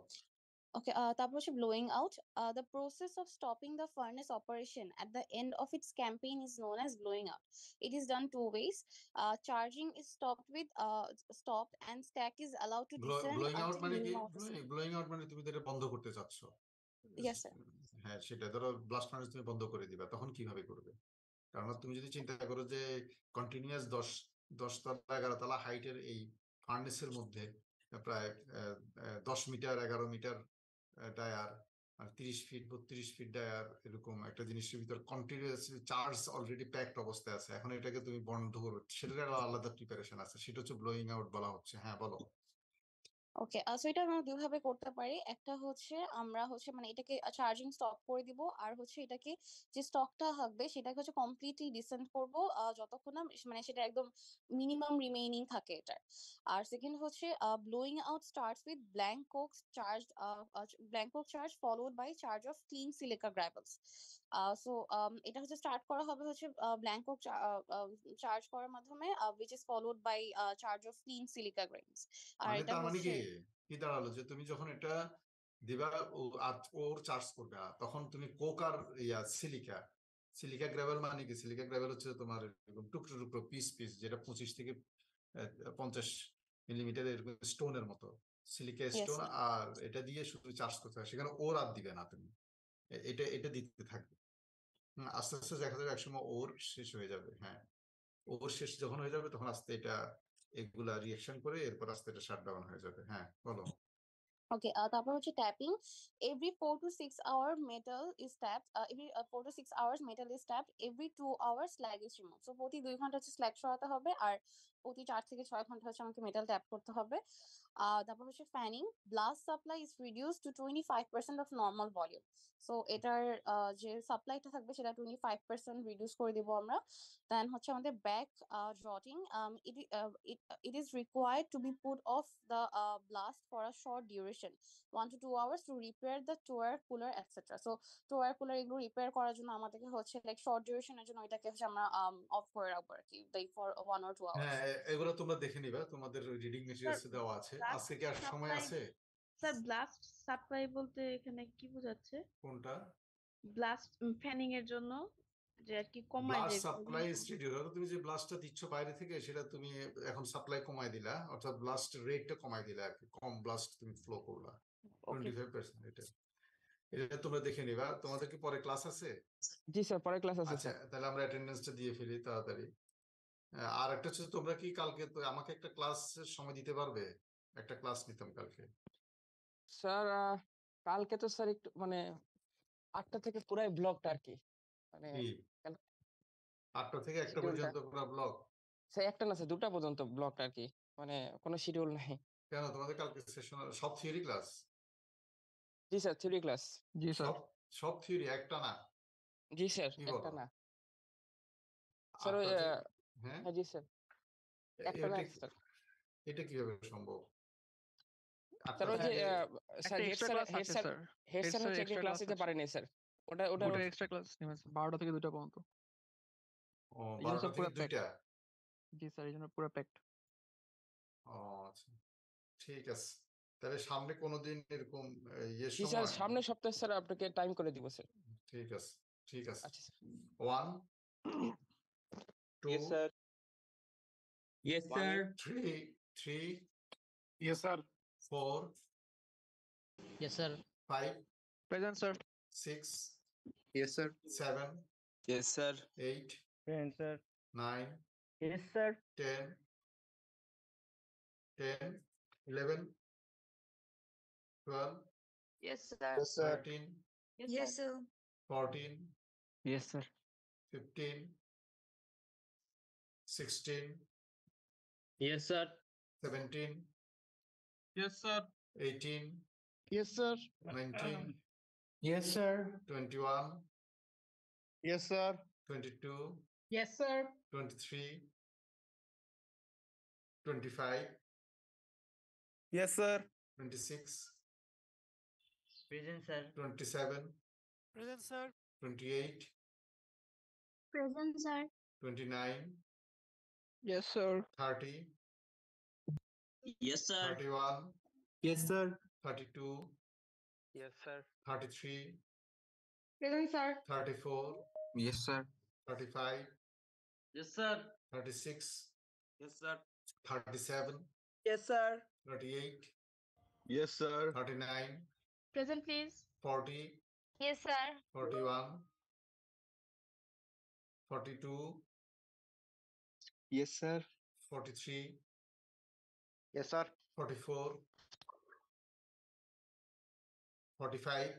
Okay, তারপর হচ্ছে blowing out. The process of stopping the furnace operation at the end of its campaign is known as blowing out. It is done two ways. Charging is stopped and stack is allowed to descend blowing out until মানে কি? minimum of the stack. Blowing out মানে তুমি এটা বন্ধ করতে চাচ্ছ। Yes, sir. হ্যাঁ, সেটা ধরো ব্লাস্ট ফার্নেস তুমি বন্ধ করে দিবা, তখন কিভাবে করবে? কারণ তুমি যদি চিন্তা করো যে কন্টিনিউয়াস 10 তলা 11 তলা হাইটের এই ফার্নেসের মধ্যে প্রায় 10 metre 11 metre dia, 30 feet 32 feet dia, এরকম একটা জিনিসের ভিতর কন্টিনিউয়াস চার্জ অলরেডি প্যাকড অবস্থায় আছে, এখন এটাকে তুমি বন্ধ করো, সেটার আলাদা প্রিপারেশন আছে, সেটা হচ্ছে ব্লোয়িং আউট বলা হচ্ছে। হ্যাঁ, বলো। ওকে, সো এটা আমরা দুইভাবে করতে পারি। একটা হচ্ছে আমরা হচ্ছে মানে এটাকে চার্জিং স্টপ করে দিব, আর হচ্ছে এটাকে যে স্টকটা থাকবে সেটাকে হচ্ছে কমপ্লিটলি ডিসেন্ড করব যতক্ষণ না মানে সেটা একদম মিনিমাম রিমেইনিং থাকে এটার। আর সেকেন্ড হচ্ছে blowing out starts with blank coke charge followed by charge of clean silica gravels. So এটা হচ্ছে স্টার্ট করা হবে হচ্ছে ব্ল্যাঙ্ক কোক চার্জ করার মাধ্যমে, which is followed by charge of clean silica grains. আর মানে এটা তার মানে হচ্ছে কি দাঁড়ালো যে তুমি যখন এটা দিবা ওর চার্জ করবে তখন তুমি কোক আর সিলিকা গ্রাভেল মানে কি? সিলিকা গ্রাভেল হচ্ছে তোমার এরকম টুকরো টুকরো পিস পিস, যেটা 25 থেকে 50 মিলিমিটার এরকম স্টোনের মতো সিলিকা yes স্টোন, sir. আর এটা দিয়ে শুধু চার্জ করতে হয়। সেখানে ওর আর দিবে না তুমি, এটা দিতে থাকবে। আস্তে আস্তে দেখা যাবে একসময় ওর শেষ হয়ে যাবে। হ্যাঁ, ওর শেষ যখন হয়ে যাবে তখন আস্তে এটা এগুলা রিঅ্যাকশন করে এরপর আস্তে এটা শাটডাউন হয়ে যাবে। হ্যাঁ, বলো। ওকে, তারপর হচ্ছে tapping. Every 4 to 6 hour metal is tapped, every 4 to 6 hours metal is tapped, every 2 hours slag is removed. So প্রতি 2 ঘন্টা হচ্ছে স্ল্যাগ সরাতে হবে, আর প্রতি 4 থেকে 6 ঘন্টা হচ্ছে আমাকে মেটাল ট্যাপ করতে হবে। তারপর হচ্ছে fanning. Blast supply is reduced to 25% of normal volume. So এটার যে সাপ্লাইটা থাকবে সেটা 25% রিডিউস করে দিব আমরা। দেন হচ্ছে আমাদের back rotting. It is required to be put off the blast for a short duration, 1 to 2 hours, to repair the tower cooler etc. So tower cooler এগুলো রিপেয়ার করার জন্য আমাদেরকে হচ্ছে লাইক শর্ট ডিউরেশনের জন্য এটাকে হচ্ছে আমরা অফ করে রাখবো আর কি, লাইক ফর 1 or 2 hours. হ্যাঁ, এগুলো তোমরা দেখে নিবা, তোমাদের রিডিং মেটেরিয়ালসে দেওয়া আছে। blast আজকে কি আর সময় supply আছে? স্যার ব্লাস্ট সাপ্লাই বলতে এখানে কি বোঝাচ্ছে? কোনটা? ব্লাস্ট ফ্যানিং এর জন্য যে আর কি কমায় ব্লাস্ট যে সাপ্লাই শিডিউল, তুমি যে ব্লাস্টটা দিচ্ছ বাইরে থেকে সেটা তুমি এখন সাপ্লাই কমায় দিলা, অর্থাৎ ব্লাস্ট রেটটা কমায় দিলা আর কি, কম ব্লাস্ট তুমি ফ্লো করলা। ওকে 25% এটা তোমরা দেখে নিবা। তোমাদের কি পরে ক্লাস আছে? জি স্যার, পরে ক্লাস আছে আচ্ছা, স্যার। তাহলে আমরা অ্যাটেন্ডেন্সটা দিয়ে ফেলি তাড়াতাড়ি। আর একটা হচ্ছে, তোমরা কি কালকে তো আমাকে একটা ক্লাসের সময় দিতে পারবে? একটা ক্লাস নিতাম কালকে। স্যার কালকে তো স্যার একটু মানে 8টা থেকে পুরাই ব্লকড আর কি, মানে কি কাল- 8টা থেকে 1টা শিডিউলটা পর্যন্ত পুরো ব্লক? স্যার একটা না স্যার, 2টা পর্যন্ত ব্লকড আর কি, মানে কোনো শিডিউল নাই। কেন, তোমাদের কালকে সেশন সব থিওরি ক্লাস? জি স্যার, থিওরি ক্লাস। জি স্যার। সব সব থিওরি, একটা না? জি স্যার, কি একটা বলো? না স্যার, ওই 8টা থেকে? হ্যাঁ, হ্যাঁ জি স্যার, একটা না এটা স্যার। এটা কিভাবে সম্ভব? স্যার 8টা ওই যে থেকে স্যার একটা head extra sir class head আছে স্যার স্যার। হেড স্যার হচ্ছে একদিন এক্সট্রা ক্লাস ক্লাস নিতে আছে। পারেনি স্যার। ওটা ওটা এক্সট্রা ক্লাস নেবেন স্যার, 12টা থেকে 2টা পর্যন্ত। ও, এই জন্য 12টা স্যার থেকে পুরো প্যাকড। 2টা? জি স্যার, এই জন্য পুরো প্যাকড। ও আচ্ছা, ঠিক আছে। তাহলে সামনে কোনোদিন এরকম ইয়ের জি স্যার, সময়? সামনের সপ্তাহে স্যার আপনাকে টাইম করে দিব স্যার। ঠিক আছে, ঠিক আছে। আচ্ছা sir. 1 2 Yes, sir. Yes, 1 sir. 3 3 Yes, sir. 4 yes sir. 5 present sir. 6 Yes, sir. 7 Yes, sir. 8 Present, sir. 9 Yes, sir. 10 10 11 12 Yes, sir. Yes, sir. 13 Yes, sir. 14 yes sir. 15 16 Yes, sir. 17 Yes, sir. 18 Yes, sir. 19 Yes, sir. 21 Yes, sir. 22 Yes, sir. 23 25 Yes, sir. 26 Present, sir. 27 Present, sir. 28 Present, sir. 29 yes sir. 30 Yes, sir. 31 Yes, sir. 32 Yes, sir. 33 Present, sir. 34 Yes, sir. 35 Yes, sir. 36 Yes, sir. 37 Yes, sir. 38 Yes, sir. 39 Present, please. 40 Yes, sir. 41 42 Yes, sir. 43 Yes, sir. 44 45